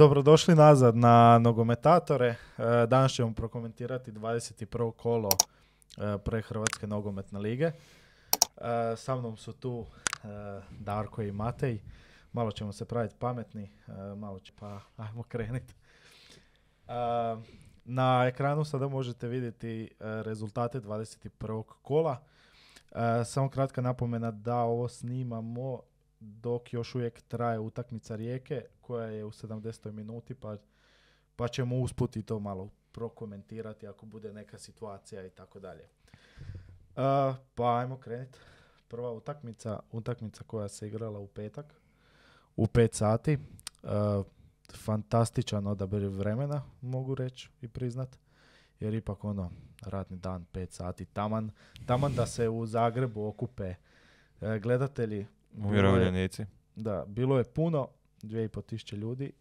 Dobrodošli nazad na Nogometatore. Danas ćemo prokomentirati 21. kolo prve Hrvatske nogometne lige. Sa mnom su tu Darko i Matej. Malo ćemo se praviti pametni, pa ajmo krenuti. Na ekranu sada možete vidjeti rezultate 21. kola. Samo kratka napomena da ovo snimamo dok još uvijek traje utakmica Rijeke koja je u 70. minuti pa ćemo usput i to malo prokomentirati ako bude neka situacija i tako dalje. Pa ajmo krenuti. Prva utakmica koja se igrala u petak u 5 sati. Fantastičan odabir vremena, mogu reći i priznat, jer ipak radni dan 5 sati, taman da se u Zagrebu okupe gledatelji. Umirovljenici. Da, bilo je puno, 2500 ljudi.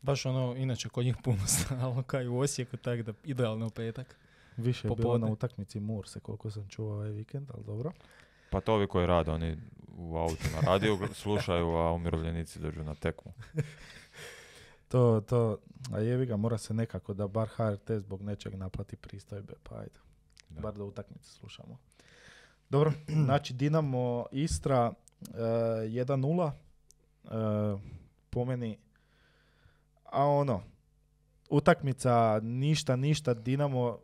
Baš inače kod njih puno stalo, kao i u Osijeku, tako da idealno u petak. Više je bilo na utakmici Murse, koliko sam čuo ovaj vikend, ali dobro. Pa to ovi koji rade, oni u autima radio slušaju, a umirovljenici dođu na tekmu. A jebi ga, mora se nekako da bar HRT zbog nečeg naplati pristojbe, pa ajde. Da. Bar da utakmice slušamo. Dobro, znači Dinamo Istra 1-0 po meni, utakmica ništa, Dinamo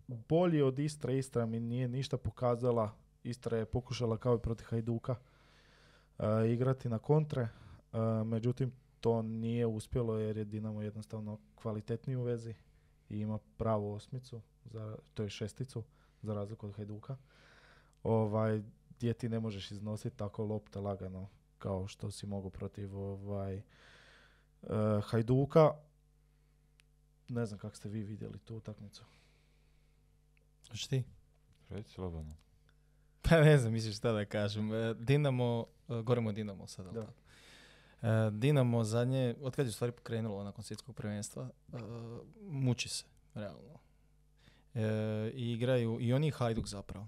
bolji od Istra mi nije ništa pokazala. Istra je pokušala kao i protiv Hajduka igrati na kontre, međutim to nije uspjelo jer je Dinamo jednostavno kvalitetniji u vezi i ima pravu osmicu, to je šesticu za razliku od Hajduka. Gdje ti ne možeš iznositi tako lopte lagano kao što si mogu protiv Hajduka. Ne znam kako ste vi vidjeli tu utakmicu. Hoćeš ti? Reci slobodno. Pa ne znam, misliš šta da kažem. Goremo Dinamo sada. Da. Dinamo zadnje, otkad je u stvari pokrenulo nakon svjetskog prvenstva, muči se, realno. I igraju, i oni Hajduk zapravo.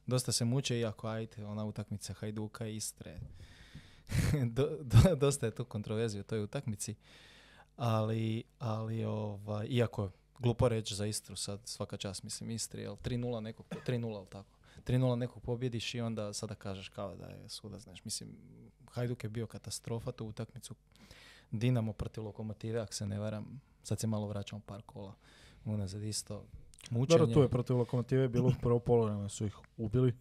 Dosta se muče, iako ona utakmica Hajduka i Istre. Dosta je to kontroverzije u toj utakmici. Ali iako glupo reći za Istru sad, svaka čast, mislim, Istri, jel 3-0 tako. 3-0 nekog pobjediš i onda sada kažeš kao da je suda, znaš. Mislim, Hajduk je bio katastrofa tu utakmicu. Dinamo protiv Lokomotive, ako se ne varam, sad se malo vraćamo par kola unazad isto. Mučenje. Dobro, tu je protiv Lokomotive bilo prvo poluvreme su ih ubili.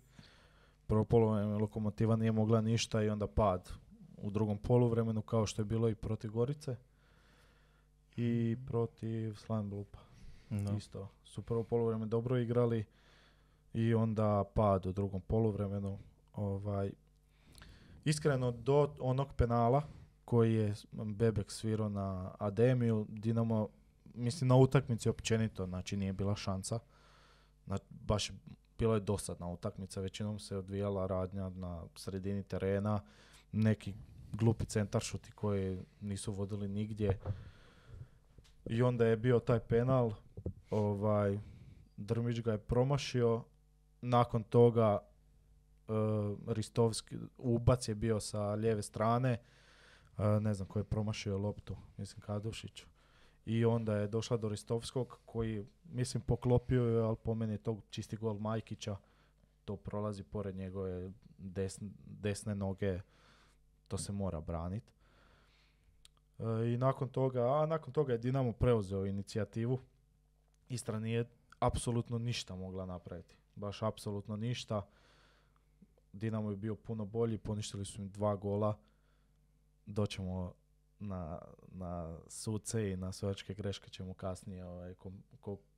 Prvo poluvreme Lokomotiva nije mogla ništa i onda pad u drugom poluvremenu kao što je bilo i protiv Gorice i protiv Slavnblupa. No. Isto su prvo poluvreme dobro igrali i onda pad u drugom poluvremenu. Iskreno do onog penala koji je Bebek svirao na Ademiju, Dinamo, mislim na utakmici općenito, znači nije bila šansa. Baš bilo je dosadna utakmica, većinom se odvijala radnja na sredini terena, neki glupi centaršuti koji nisu vodili nigdje. I onda je bio taj penal, Drmić ga je promašio, nakon toga Ristovski ubac je bio sa lijeve strane, ne znam ko je promašio loptu, mislim Kadušić. I onda je došla do Ristovskog koji, mislim, poklopio je, ali po meni je to čisti gol Majkića. To prolazi pored njegove desne noge, to se mora braniti. I nakon toga je Dinamo preuzeo inicijativu. Istra nije apsolutno ništa mogla napraviti. Baš apsolutno ništa. Dinamo je bio puno bolji, poništili su im 2 gola. Doćemo na suce i na sudačke greške ćemo kasnije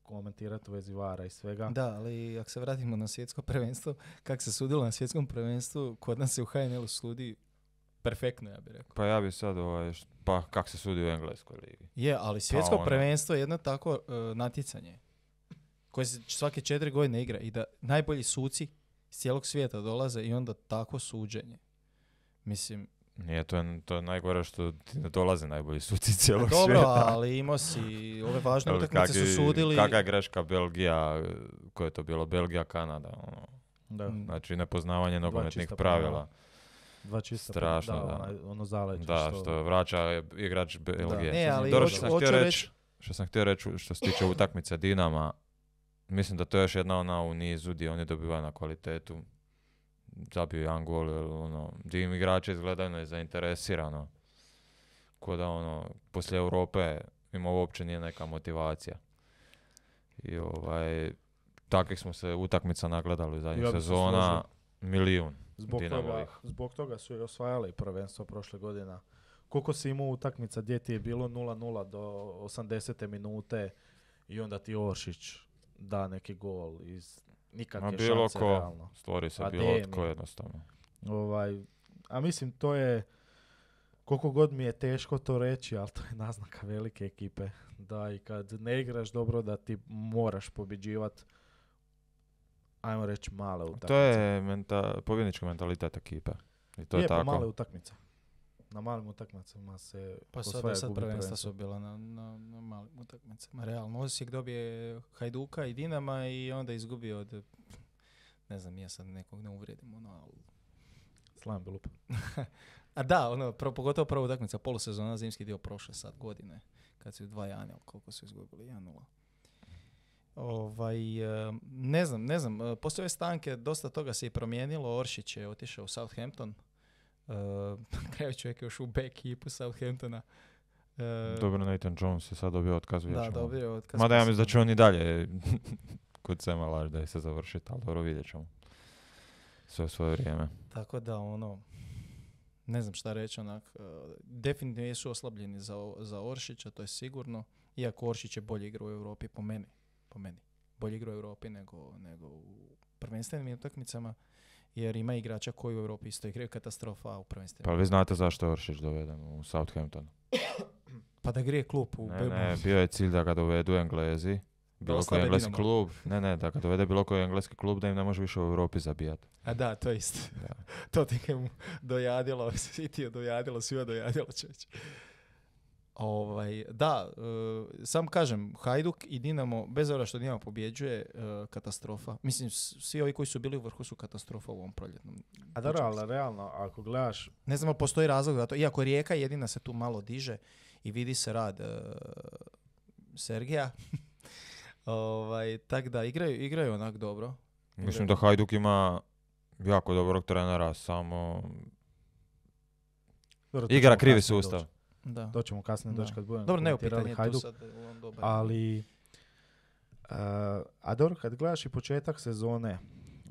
komentirati u vezi VAR-a i svega. Da, ali ako se vratimo na svjetsko prvenstvo, kako se sudilo na svjetskom prvenstvu, kod nas se u HNL-u sudi perfektno, ja bih rekao. Pa ja bih sad, kako se sudi u Engleskoj ligi. Je, ali svjetsko prvenstvo je jedno tako natjecanje koje se svake 4 godine igra i da najbolji suci iz cijelog svijeta dolaze i onda tako suđenje. Mislim, nije, to je najgore što ti ne dolaze najbolji suci cijelog svijeta. Dobro, ali imao si ove važne utakmice su sudili. Kakva je greška Belgija, koje je to bilo? Belgija, Kanada. Da. Znači nepoznavanje nogometnih pravila. Dva čista Strašno, da. da. Ono zaleđe. Da, što vraća igrač Belgije. Ne, ali Dobro, što sam htio reći što se tiče utakmice Dinama, mislim da to je još jedna ona u nizu gdje oni dobivaju na kvalitetu. Zabio jedan gol, gdje im igrači izgledaju nezainteresirano. Ko da poslije Europe ima uopće nije neka motivacija. I takvih smo se utakmica nagledali u zadnjih sezona, milijun. Zbog toga su i osvajali prvenstvo prošle godine. Koliko si imao utakmica gdje ti je bilo 0-0 do 80. minute i onda ti Oršić da neki gol iz nikakve šanse realno. Stvori se bilo tko jednostavno. A mislim to je, koliko god mi je teško to reći, ali to je naznaka velike ekipe. Da i kad ne igraš dobro da ti moraš pobjeđivati, ajmo reći, male utakmice. To je pobjednički mentalitet ekipe. I to je tako. Male utakmice. Na malim utakmicama se pa sad prvenstva su bila na malim utakmicama. Realno, Osijek dobije Hajduka i Dinama i onda izgubio od, ne znam, ja sad nekog ne uvrijedim, ali... Slavim Belup. A da, pogotovo prva utakmica, polusezona, zimski dio prošle sad godine, kad su 2-1, koliko su izgubili, 1-0. Ne znam, postoje stanke, dosta toga se i promijenilo, Oršić je otišao u Southampton, kraju čovjek još u B ekipu Southamptona. Dobro, Nathan Jones je sad dobio otkaz. Da, dobio otkaz. Mada ja mislim da će on i dalje kod Sema Laž da je se završiti, ali dobro, vidjet ćemo. Sve svoje vrijeme. Tako da, ne znam šta reći, definitivno jesu oslabljeni za Oršića, to je sigurno. Iako Oršić je bolje igrao u Europi, po meni. Bolje igrao u Europi nego u prvenstvenim utakmicama. Jer ima igrača koji u Europi isto igraju katastrofa, a u prvenstvenu. Pa vi znate zašto je Oršić doveden u Southampton? Pa da grije klub u Ne, bio je cilj da ga dovedu Englezi. Bilo koji engleski klub. Ne, da ga dovede bilo koji engleski klub da im ne može više u Europi zabijati. A da, to je isto. Da. To ti je mu dojadilo, City je dojadilo, svima dojadilo čeće. Sam kažem, Hajduk i Dinamo, bez obzira što Dinamo pobjeđuje, katastrofa. Mislim, svi ovi koji su bili u vrhu su katastrofa u ovom proljetnom. A da, ali realno, ako gledaš... Ne znam, postoji razlog za to. Iako Rijeka jedina se tu malo diže i vidi se rad Sergija. Tak da, igraju onak dobro. Mislim da Hajduk ima jako dobrog trenera, samo... Igra krivi sustav. Da. To ćemo kasnije doći kad budemo komentirali Hajduk. Ali, dobro, kad gledaš i početak sezone,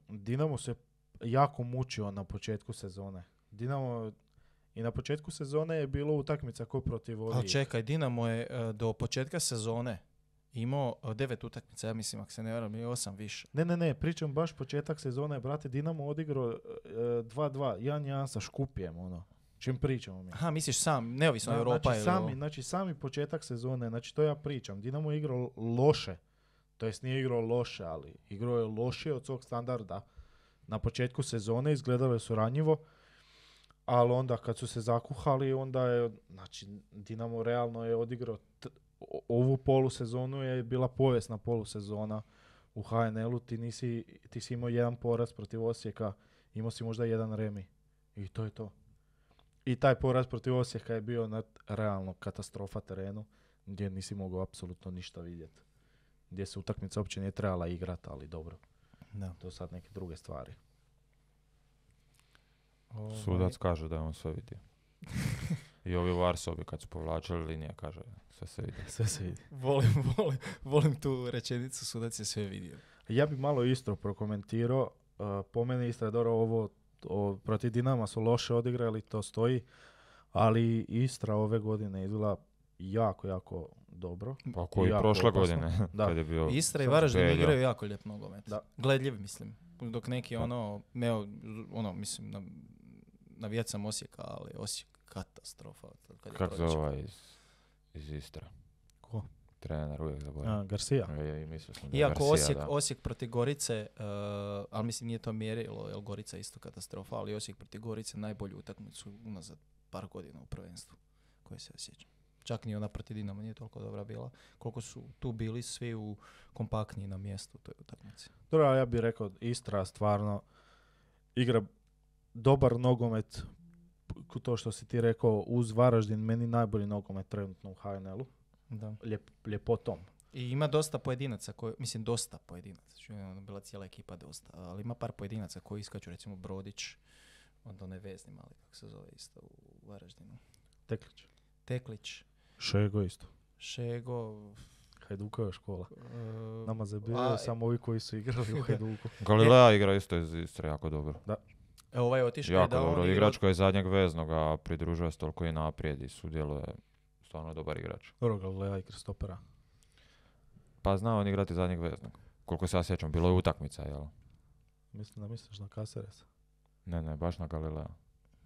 Dinamo se jako mučio na početku sezone. Dinamo i na početku sezone je bilo utakmica ko protiv ovih. Ali čekaj, Dinamo je do početka sezone imao 9 utakmica, ja mislim, ako se ne varam, i 8 više. Ne, pričam baš početak sezone, brate, Dinamo odigrao 2-2, 1-1 sa Škupijem, čim pričamo mi. Aha, misliš sam, neovisno Europa ili... Sami početak sezone, to ja pričam. Dinamo je igrao loše, to jest nije igrao loše, ali igrao je lošije od svog standarda. Na početku sezone izgledalo je su ranjivo, ali onda kad su se zakuhali, onda je, Dinamo realno je odigrao ovu polusezonu je bila povijesna polusezona u HNL-u, ti si imao jedan poraz protiv Osijeka, imao si možda jedan remi i to je to. I taj poraz protiv Osijeka je bio realno katastrofa terenu, gdje nisi mogao apsolutno ništa vidjeti. Gdje se utakmica uopće nije trebala igrati, ali dobro. Da. To su sad neke druge stvari. Sudac kaže da je on sve vidio. I ovi Varsovi kad su povlačili linije, kaže sve se vidi. Sve se vidi. Volim tu rečenicu, sudac je sve vidio. Ja bih malo Istru prokomentirao. Po meni Istra je dobro protiv Dinama su loše odigrali, to stoji. Ali Istra ove godine izgleda jako, jako dobro. Pa koji prošle godine. Kad je bio Istra i Varaždin igraju jako lijep nogomet. Gledljiv, mislim. Dok neki mislim, navijat sam Osijeka, ali Osijek katastrofa. Kako se ovaj iz Istra? Ko? Trener uvijek zaboravim. Garcia. Iako Osijek protiv Gorice, ali mislim nije to mjerilo, jer Gorica je isto katastrofa, ali Osijek protiv Gorice najbolju utakmicu unazad par godina u prvenstvu, koje se osjećam. Čak ni ona protiv Dinama nije toliko dobra bila, koliko su tu bili svi u kompaktniji na mjestu u toj utakmici. Dobro, ja bih rekao Istra stvarno igra dobar nogomet, to što si ti rekao, uz Varaždin meni najbolji nogomet trenutno u HNL-u. Da. Ljepotom. I ima dosta pojedinaca, mislim dosta pojedinaca, bila cijela ekipa dosta, ali ima par pojedinaca koji iskaču, recimo Brodić, onda onaj vezni mali, kako se zove isto u Varaždinu. Teklić. Šego. Hajdukova škola. Nama zabijaju samo ovi koji su igrali u Hajduku. Galilea igra isto iz Istre jako dobro. Da. Ovaj je otišao jako dobro. Igrač koji je zadnjeg veznog, a pridružuje se toliko i naprijed i sudjeluje. Stvarno dobar igrač. Dobro, Galilea igra stopera. Pa znao on igrati zadnjeg veznog. Koliko se ja sjećam, bilo je utakmica, jel? Mislim da misliš na Caceres. Ne, baš na Galilea.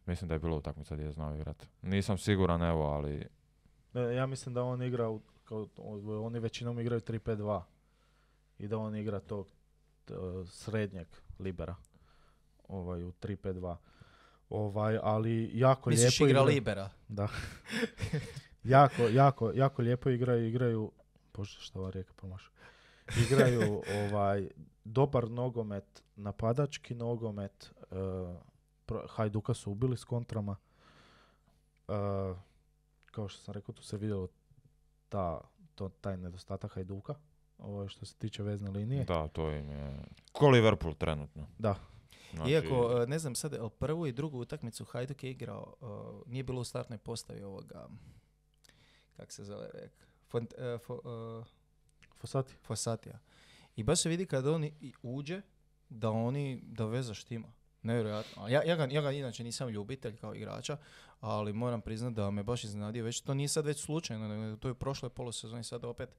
Mislim da je bilo utakmica gdje je znao igrati. Nisam siguran, evo, ali... Ja mislim da on igra, oni većinom igraju 3-5-2. I da on igra tog srednjeg libera. U 3-5-2. Ali jako lijepo misliš igra libera? Da. jako lijepo igraju, bože šta ova rijeka promaša. Igraju dobar nogomet, napadački nogomet. Hajduka su ubili s kontrama. Kao što sam rekao, tu se vidjelo taj nedostatak Hajduka, što se tiče vezne linije. Da, to im je ko Liverpool trenutno. Da. Znači... Iako, ne znam sad, prvu i drugu utakmicu Hajduk je igrao, nije bilo u startnoj postavi ovoga, kak se zove, Fosatija. I baš se vidi kad on uđe, da veza štima. Nevjerojatno. Ja ga inače nisam ljubitelj kao igrača, ali moram priznati da me baš iznenadio. Već to nije sad već slučajno, nego to je prošle polosezoni sad opet.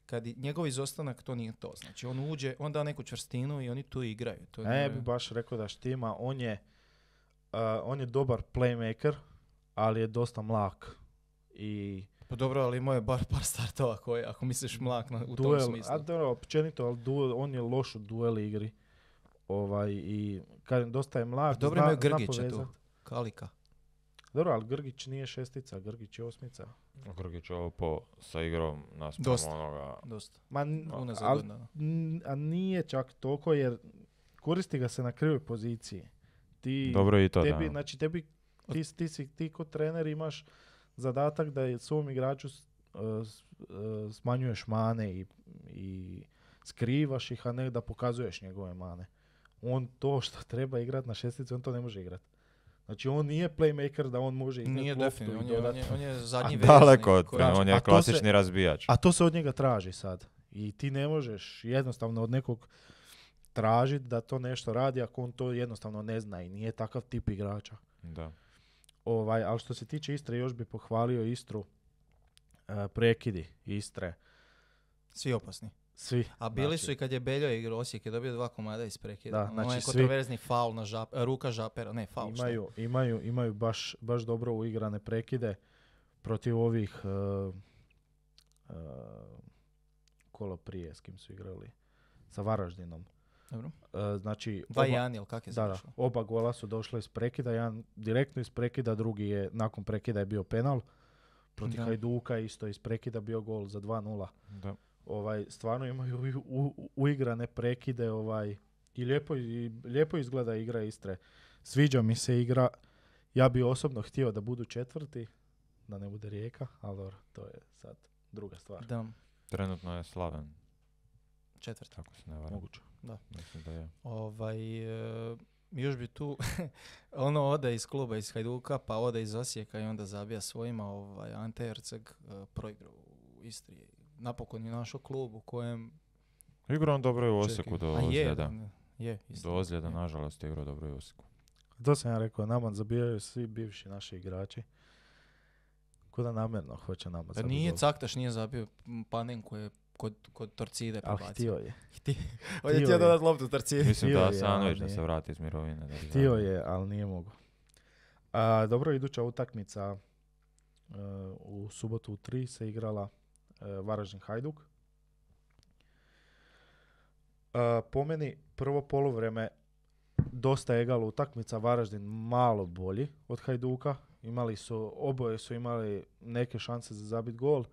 Kad njegov izostanak, to nije to. Znači on uđe, on da neku čvrstinu i oni tu igraju. To ja bih baš rekao da štima. On je dobar playmaker, ali je dosta mlak. Pa dobro, ali imao je bar par startova koje, ako misliš mlak u tom smislu. Dobro, općenito, ali on je loš u duel igri. I kažem, dosta je mlak. Dobro imaju Grgića tu, Kalika. Dobro, ali Grgić nije šestica, Grgić je osmica. Grgić je ovo sa igrom naspram onoga... Dosta. A nije čak toliko, jer koristi ga se na krivoj poziciji. Dobro i to, tebi, da. Znači, ti ko trener imaš zadatak da svom igraču smanjuješ mane i skrivaš ih, a ne da pokazuješ njegove mane. On to što treba igrati na šestici, on to ne može igrati. Znači on nije playmaker da on može iznijeti loptu i dodati. On je zadnji vezni. Daleko od on je klasični razbijač. A to se od njega traži sad. I ti ne možeš jednostavno od nekog tražiti da to nešto radi ako on to jednostavno ne zna i nije takav tip igrača. Da. Ali što se tiče Istre, još bi pohvalio Istru, prekidi Istre. Svi opasni. Svi. A bili su i kad je Beljo igrao, Osijek je dobio 2 komada iz prekida. Da, znači je kontroverzni faul na ruka Žapera, ne faul. Imaju baš dobro uigrane prekide protiv ovih kolo prije s kim su igrali, sa Varaždinom. Dobro. Znači, Vajanil, kak je završilo? Oba gola su došla iz prekida, jedan direktno iz prekida, drugi je nakon prekida je bio penal. Protiv Hajduka isto iz prekida bio gol za 2-0. Da. Stvarno imaju uigrane prekide i lijepo izgleda igra Istre. Sviđa mi se igra. Ja bi osobno htio da budu četvrti, da ne bude Rijeka, ali dobro, to je sad druga stvar. Da. Trenutno je Slaven. Četvrti. Tako se ne varam. Moguće. Da. Mislim da je. Još bi tu ode iz kluba iz Hajduka, pa ode iz Osijeka i onda zabija svojima Ante Erceg proigrao u Istri. Napokon je našao klub u kojem... Igrao on dobro i u Osijeku do ozljeda. Do ozljeda, je. Nažalost, igrao dobro i u Osijeku. To sam ja rekao, nama zabijaju svi bivši naši igrači. Kuda namjerno hoće nama zabiti. Nije Caktaš, nije zabio Panenku je kod Torcide prebacio. Ali htio je. On je htio dodati loptu Torcide. Mislim da Sanović da se vrati iz mirovine. Htio je, ali nije mogu. Dobro, iduća utakmica u subotu u 3 se igrala Varaždin Hajduk. Po meni prvo poluvreme dosta egal utakmica, Varaždin malo bolji od Hajduka. Oboje su imali neke šanse za zabit gol.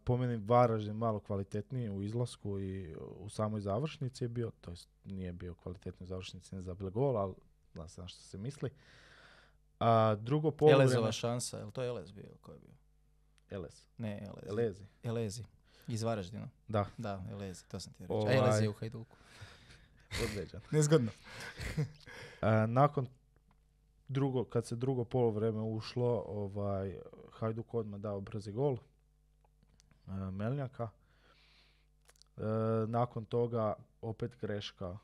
Po meni Varaždin malo kvalitetniji u izlasku i u samoj završnici je bio, to jest nije bio kvalitetni u završnici, ne zabili gol, ali zna se na što se misli. A drugo poluvreme... Elezova šansa, jel to Elez bio? Ko je bio? Elez. Ne, Elezi. Elezi. Elezi. Iz Varaždina. Da. Da, Elezi, to sam ti reći. Ovaj- Elez je u Hajduku. Određen. Nezgodno. Nakon kad se drugo poluvreme ušlo, Hajduk odmah dao brzi gol Melnjaka. Nakon toga opet greška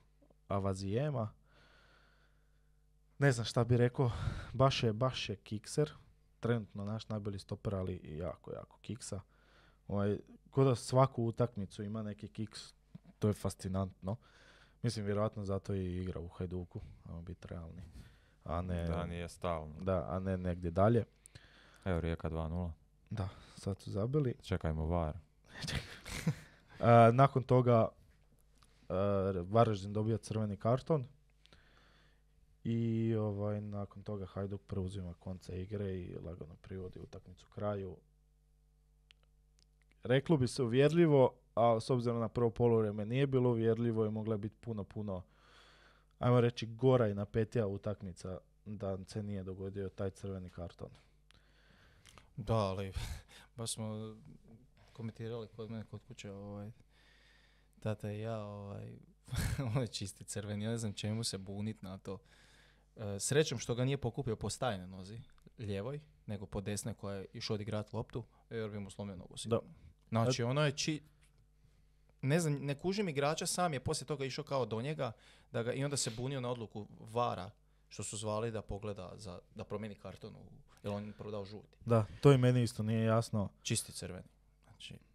Avazijema. Ne znam šta bi rekao, baš je kikser. Trenutno naš najbolji stoper, ali jako kiksa. Ko da svaku utakmicu ima neki kiks, to je fascinantno. Mislim, vjerojatno zato i igra u Hajduku, ajmo biti realni. A ne, Da, nije stalno. da, a ne negdje dalje. Evo Rijeka 2:0. Da, sad su zabili. Čekajmo VAR. Nakon toga Varaždin dobija crveni karton i nakon toga Hajduk preuzima konce igre i lagano privodi utakmicu kraju. Reklo bi se uvjerljivo, a s obzirom na prvo poluvreme nije bilo uvjerljivo i mogla je biti puno, ajmo reći, gora i napetija utakmica da se nije dogodio taj crveni karton. Da, ali baš smo komentirali kod mene kod kuće, tata i ja, on je čisti crveni, ja ne znam čemu se bunit na to. Srećom što ga nije pokupio po stajnoj nozi, lijevoj, nego po desnoj koja je išao odigrat loptu, jer bi mu slomio nogu sigurno. Znači, ono je ne znam, ne kužim igrača, sam je poslije toga išao kao do njega i onda se bunio na odluku VAR-a, što su zvali da pogleda da promijeni karton, jer on je prvo dao žuti. Da, to i meni isto nije jasno. Čisti crveni.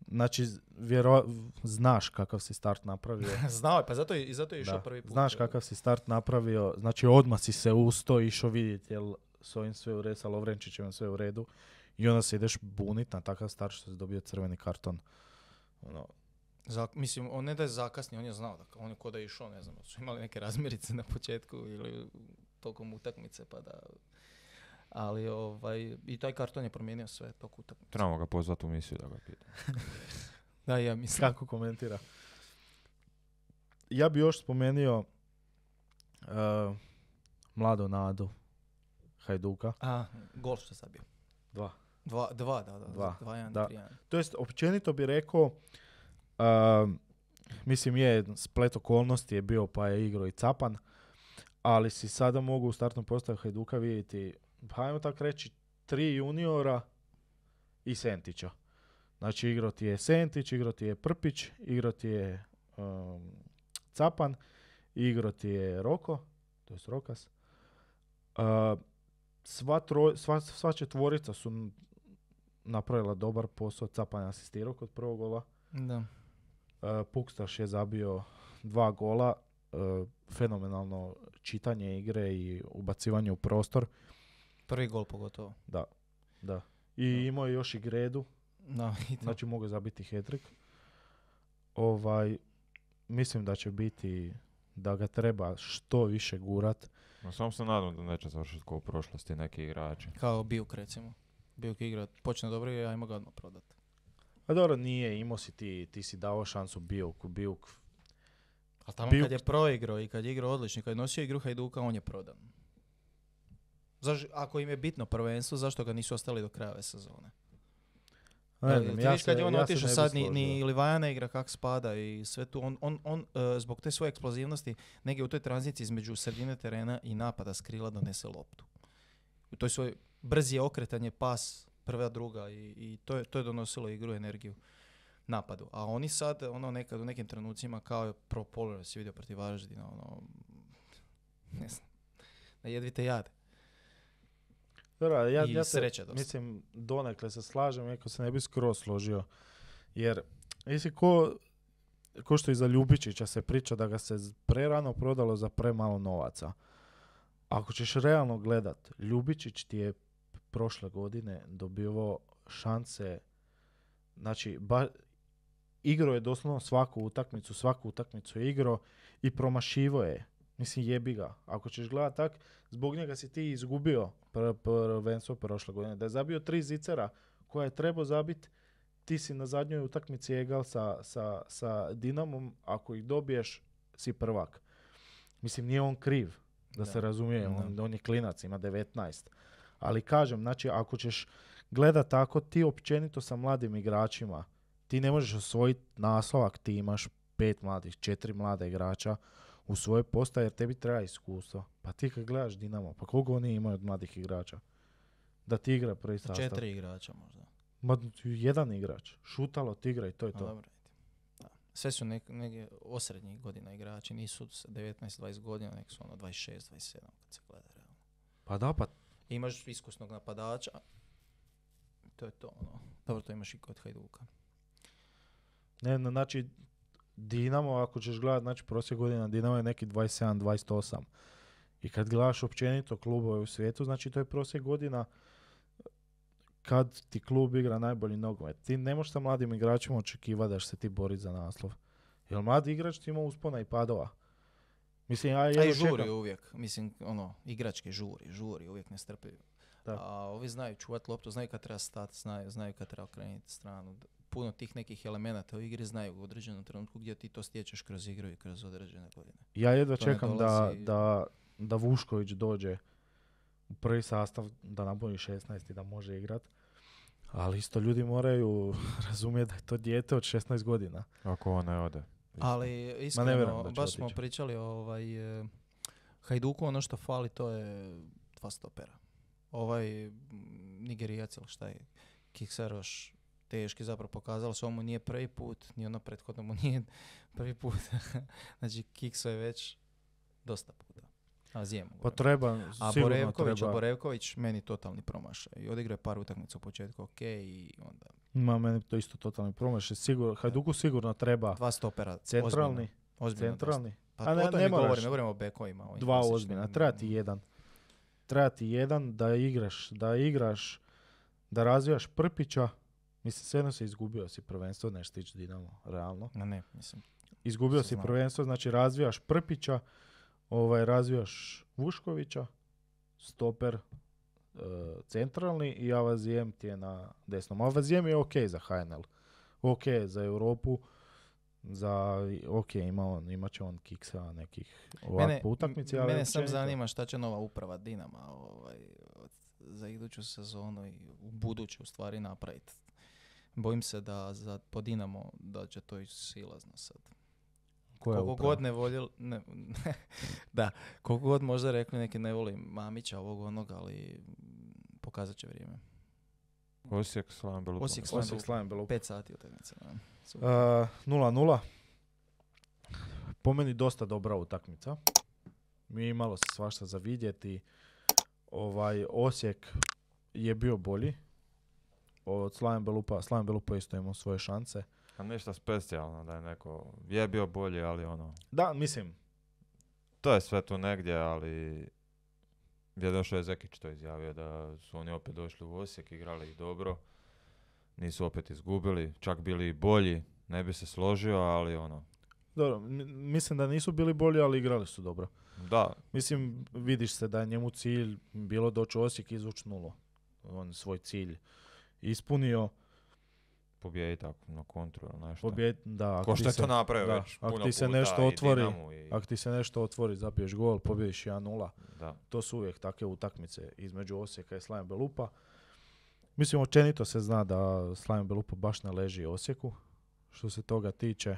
Znači znaš kakav si start napravio. Znao je, pa zato je išao prvi put. Znaš kakav si start napravio, znači odmah si se usto išao vidjeti jel s ovim sve u redu, sa Lovrenčićem sve u redu i onda se ideš bunit na takav start što si dobio crveni karton. Mislim, on ne da je zakasnio, on je znao, on je ko da je išao, ne znam, su imali neke razmirice na početku ili tokom utakmice, pa da... Ali i taj karton je promijenio sve tog utakmice. Trebamo ga pozvati u misiju da ga pitam. Da, ja mislim. Kako komentira? Ja bi još spomenuo mladu nadu Hajduka. Gol što je zabio. 2. 2-1, 3-1. To jest, općenito bi rekao, mislim je splet okolnosti je bio pa je igrao i Capan, ali si sada mogu u startnom postavu Hajduka vidjeti, pa ajmo tako reći, 3 juniora i Sentića. Znači igrao ti je Sentić, igrao ti je Prpić, igrao ti je Capan, igrao ti je Roko, to je Rokas. Sva četvorica su napravila dobar posao, Capan je asistirao kod prvog gola. Da. Pukstaš je zabio 2 gola, fenomenalno čitanje igre i ubacivanje u prostor. Prvi gol pogotovo. Da. I imao je još i Gredu, znači mogu zabiti hat-trick. Mislim da će biti, da ga treba što više gurat. No, samo se nadam da neće završiti kao u prošlosti neki igrači. Kao Bijuk recimo. Bijuk igra, počne dobro i ajmo ga odmah prodati. A dobro, nije, imao si ti si dao šansu Bijuk. Ali tamo kad je proigrao i kad je igrao odlično, kad je nosio igru Hajduka, on je prodan. Ako im je bitno prvenstvo, zašto ga nisu ostali do kraja ove sezone? Vidiš kad je on otišao sad, ni Livaja ne igra kak spada i sve tu. On zbog te svoje eksplozivnosti negdje u toj tranziciji između sredine terena i napada s krila donese loptu. U toj svoj brzi okretanje, pas, prva, druga i to je donosilo igru, energiju napadu. A oni sad, nekad u nekim trenucima kao pro poluvreme si vidio protiv Varaždina, ne znam, na jedvite jade. Dobra, ja sreće dosta. Mislim, donekle se slažem, iako se ne bi skroz složio. Jer, mislim, ko što i za Ljubičića se priča da ga se prerano prodalo za premalo novaca. Ako ćeš realno gledat, Ljubičić ti je prošle godine dobivao šanse, znači, igrao je doslovno svaku utakmicu je igrao i promašivo je. Mislim, jebi ga. Ako ćeš gledat tak, zbog njega si ti izgubio prvenstvo prošle godine. Da je zabio 3 zicera koje je trebao zabiti, ti si na zadnjoj utakmici egal sa Dinamom, ako ih dobiješ, si prvak. Mislim, nije on kriv. Da Da. se razumije, Da. on je klinac, ima 19. Ali kažem, znači, ako ćeš gledat tako, ti općenito sa mladim igračima, ti ne možeš osvojiti naslov ako ti imaš 5 mladih, 4 mlada igrača u svojoj postaji, jer tebi treba iskustvo. Pa ti kad gledaš Dinamo, pa koliko oni imaju od mladih igrača? Da ti igra prvi sastav. 4 igrača možda. Ma, jedan igrač. Šutalo ti igra i to je No, to. dobro. Da. Sve su neke osrednjih godina igrači, nisu 19-20 godina, nek su ono 26-27 kad se gleda realno. Pa da, pa Imaš iskusnog napadača, to je to. Ono. Dobro, to imaš i kod Hajduka. ne, znači Dinamo, ako ćeš gledat, znači prosjek godina Dinamo je neki 27-28. I kad gledaš općenito klubove u svijetu, znači to je prosjek godina kad ti klub igra najbolji nogomet. Ti ne možeš sa mladim igračima očekivati da će se ti boriti za naslov. Jer mladi igrač ti ima uspona i padova. Mislim, ja A i jedno žuri čekam. uvijek, mislim, ono, igrački žuri, uvijek nestrpljivo. Da. A ovi znaju čuvat loptu, znaju kad treba stati, znaju kad treba okrenuti stranu. Puno tih nekih elemenata u igri znaju u određenom trenutku gdje ti to stječeš kroz igru i kroz određene godine. Ja jedva To ne čekam dolazi- da Vušković dođe u prvi sastav, da naboji 16 i da može igrat. Ali isto ljudi moraju razumjeti da je to dijete od 16 godina. Ako on ne ode. Ali vjerujem iskreno, da će baš smo otići. pričali Hajduku, ono što fali to je dva stopera. Nigerijac ili šta je, Kikseroš, teški zapravo pokazalo se, ovo mu nije prvi put, ni ono prethodno mu nije prvi put. Znači Kikso je već dosta puta. A Zijemu. Pa treba, A sigurno treba. Borevković, meni totalni promašaj. I odigrao je par utakmica u početku, ok, i onda Ma, meni to isto totalni promašaj. Hajduku sigurno treba dva stopera. centralni. Ozbiljno dosta. Centralni. Pa A o tome ne moraš. govorim, ne govorimo o bekovima. ovim Dva klasičnim. ozbiljna. Treba ti jedan. Treba ti jedan da igraš, da razvijaš Prpića. Mislim, svejedno si izgubio si prvenstvo, neš stići Dinamo, realno. Ne, mislim. Izgubio Se si zna. prvenstvo, znači razvijaš Prpića, razvijaš Vuškovića, stoper, centralni i Avazijem ti je na desnom. Avazijem je ok za HNL, ok je za Europu, imat će on kiksa nekih ovak po utakmici, ali Mene sam općenito. zanima šta će nova uprava Dinama za iduću sezonu i u buduće u stvari napraviti. Bojim se da po Dinamo da će to ići silazno sad. Koja Koliko uprava? god ne voljeli, da, koliko god možda rekli neki ne volim Mamića ovog onog, ali pokazat će vrijeme. Osijek, Slaven Belupa. Osijek, Slaven Osijek Slaven Belupa. 5 sati utakmica. da. Super. 0-0. Po meni dosta dobra utakmica. Mi imalo se svašta za vidjeti. Osijek je bio bolji od Slaven Belupa. Slaven Belupa isto imao svoje šanse. A ništa specijalno da je neko, je bio bolji, ali ono, Da, mislim, to je sve tu negdje, ali je došao je Zekić to izjavio da su oni opet došli u Osijek, igrali dobro, nisu opet izgubili, čak bili i bolji, ne bi se složio, ali ono, dobro, mislim da nisu bili bolji, ali igrali su dobro. da, Mislim, vidiš se da je njemu cilj bilo doći u Osijek i izvući nulu. On svoj cilj ispunio. pobijedi tako na kontru ili nešto. Da, Ko što je to napravio da, već ako puno ti se puta nešto i otvori, Dinamu i- ako ti se nešto otvori, zapiješ gol, pobjediš 1-0. Da. To su uvijek takve utakmice između Osijeka i Slaven Belupa. Mislim, općenito se zna da Slaven Belupa baš ne leži Osijeku. Što se toga tiče,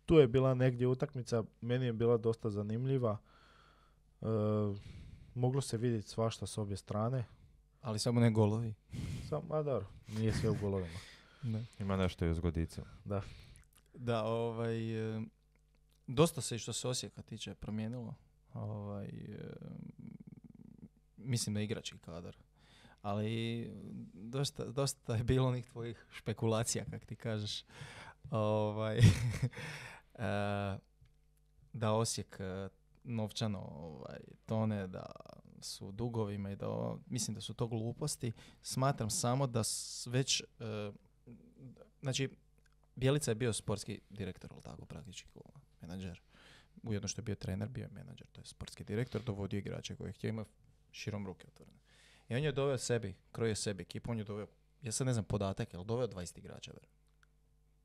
tu je bila negdje utakmica, meni je bila dosta zanimljiva. Moglo se vidjeti svašta s obje strane. Ali samo ne golovi. Dobro, nije sve u golovima. Ne. Ima nešto i u zgodicama. Da, dosta se i što se Osijeka tiče promijenilo. Mislim da je igrački kadar. Ali dosta je bilo onih tvojih špekulacija, kak ti kažeš. Da Osijek novčano tone, da su dugovima i da mislim da su to gluposti. Smatram samo da već znači Bjelica je bio sportski direktor, ali tako praktički menadžer. Ujedno što je bio trener, bio je menadžer, to je sportski direktor, dovodio igrače koje je htio, ima širom ruke otvorene. I on je krojio sebi ekipu, on je doveo, ja sad ne znam podatak, ali doveo 20 igrača.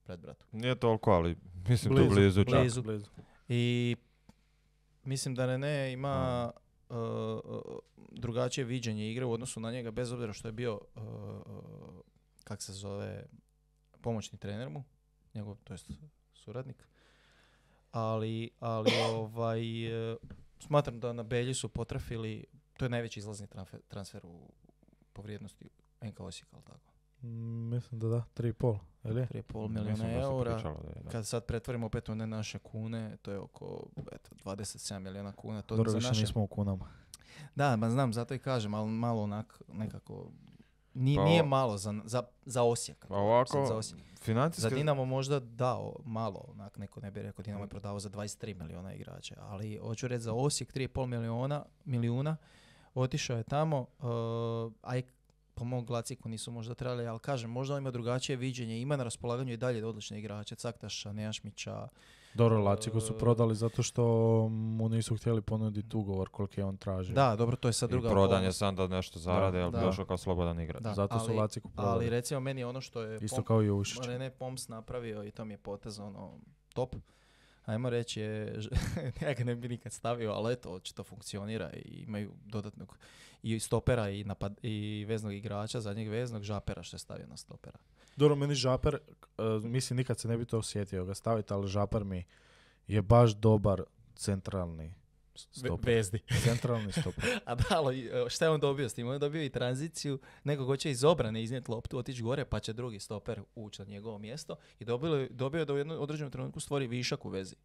predbratu. Nije toliko, ali mislim tu blizu čak. Blizu. I mislim da René ima drugačije viđenje igre u odnosu na njega, bez obzira što je bio, kak se zove, pomoćni trener mu, njegov, to jest suradnik. Ali smatram da na Belji su potrafili, to je najveći izlazni transfer po vrijednosti NK Osijeka, ali tako? Mislim da 3,5, ili? 3,5 milijuna eura. Kad sad pretvorimo opet one naše kune, to je oko 27 milijuna kuna. To dobro, za više naše... nismo u kunama. Da, ma znam, zato i kažem, ali malo onak nekako... Nije malo za Osijek. Pa ovako, za Osijek. financijski... Za Dinamo možda dao malo, onak, neko ne bi rekao Dinamo je prodao za 23 milijuna igrača, ali hoću reći za Osijek 3,5 milijuna, otišao je tamo, a po mom glaciku nisu možda trebali, ali kažem, možda on ima drugačije viđenje, ima na raspolaganju i dalje odlične igrače, Caktaša, Nejašmića. Dobro, Laciku su prodali zato što mu nisu htjeli ponuditi ugovor koliko je on tražio. Da, dobro, to je sad druga... I prodan je sam da nešto zarade, ali došao kao slobodan igrač. Zato su Laciku prodali. Ali recimo meni ono što je... Isto kao i Ušić. René Poms napravio i to mi je potez top. Ajmo reći je, ja ga ne bi nikad stavio, ali eto, očito funkcionira i imaju dodatnog i stopera i veznog igrača, zadnjeg veznog, Žapera što je stavio na stopera. Dobro, meni Žaper, mislim nikad se ne bi to osjetio ga staviti, ali Žaper mi je baš dobar centralni stoper. Vezdi. Centralni stoper. A da, ali šta je on dobio s tim? On je dobio i tranziciju, nekog hoće iz obrane iznijeti loptu, otići gore, pa će drugi stoper ući na njegovo mjesto i dobio je da u jednom određenom trenutku stvori višak u vezi.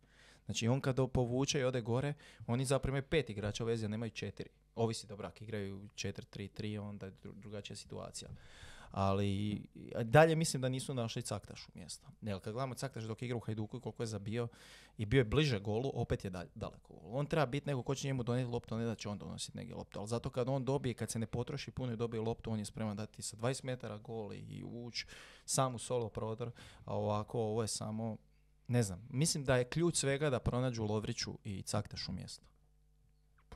Znači on kada povuče i ode gore, oni zapravo imaju 5 igrača u vezi, a nemaju 4. Ovisi dobro, ako igraju 4-3-3, onda je drugačija situacija. Ali dalje mislim da nisu našli Caktašu mjesto. Jer kad gledamo Caktaš dok igra u Hajduku i koliko je zabio i bio je bliže golu, opet je daleko golu. On treba biti neko ko će njemu donijeti loptu, ne da će on donositi negdje loptu. Ali zato kad on dobije, kad se ne potroši puno i dobije loptu, on je spreman dati sa 20 metara gol i ući sam u solo prodor. A ovako, ovo je samo, ne znam, mislim da je ključ svega da pronađu Lovriću i Caktašu mjesto.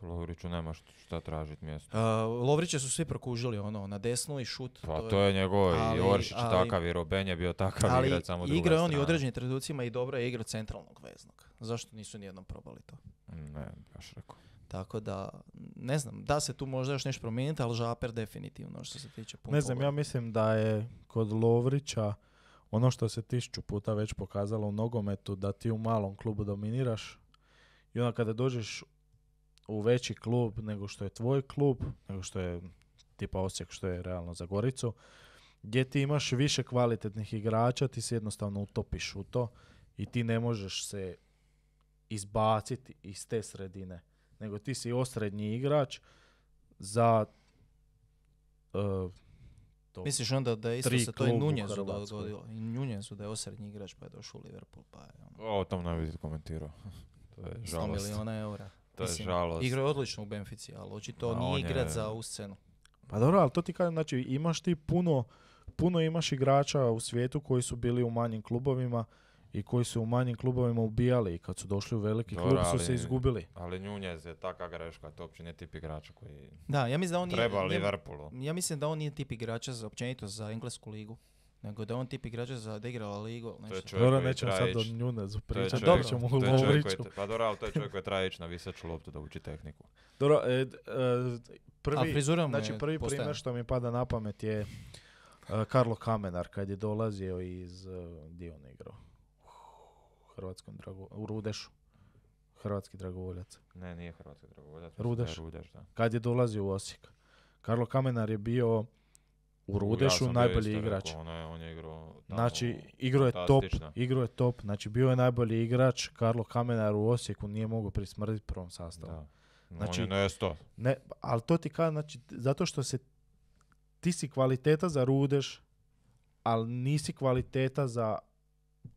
Lovriću nema šta tražiti mjesto. Lovriće su svi prokužili na desnu i šut. Pa to je njegov i Oršić takav i Roben je bio takav igrač, samo druga strana. Ali igra on i određenim trenucima i dobro je igra centralnog veznog. Zašto nisu nijednom probali to? Ne, baš rekao. Tako da, ne znam, da se tu možda još nešto promijeniti, ali Žaper definitivno što se tiče puno. Ne znam, ja mislim da je kod Lovrića ono što se 1000 puta već pokazalo u nogometu, da ti u malom klubu dominiraš i onda kada dođeš u veći klub nego što je tvoj klub, nego što je tipa Osijek, što je realno za Goricu, gdje ti imaš više kvalitetnih igrača, ti se jednostavno utopiš u to i ti ne možeš se izbaciti iz te sredine, nego ti si osrednji igrač za misliš onda da isto se to i Nunjezu dogodilo? I Nunjezu da je osrednji igrač pa je došao u Liverpool pa je o tom ne bih komentirao. To je žalost. 100 milijuna eura. To je žalost. Igra je odlično u Benfici, ali očito nije igrač za ovu scenu. Pa dobro, ali to ti kažem, znači imaš ti puno imaš igrača u svijetu koji su bili u manjim klubovima i koji su u manjim klubovima ubijali i kad su došli u veliki klub su se izgubili. Ali Nunez je taka greška, to uopće nije tip igrača koji da, ja mislim da on treba Liverpoolu. Ja mislim da on nije tip igrača za općenito za englesku ligu. Nego da on tip igrača za da igra La Ligu. Dobro, nećemo sad o Nunezu pričati. Pa dobro, ali to je čovjek koji traje ići na viseću loptu da uči tehniku. Dobro, prvi postaje. primjer što mi pada na pamet je Karlo Kamenar kad je dolazio iz gdje on igrao? U Rudešu. Hrvatski dragovoljac. Ne, nije hrvatski dragovoljac. Rudeš. Da. Kad je dolazio u Osijek. Karlo Kamenar je bio u Rudešu najbolji igrač. On je igrao tamo, znači, igrao je top. Znači, bio je najbolji igrač. Karlo Kamenar u Osijeku nije mogao prismrditi prvom sastavu. Da. Znači, on je nesto. Ne, ali to ti kaže, znači, zato što ti si kvaliteta za Rudeš, ali nisi kvaliteta za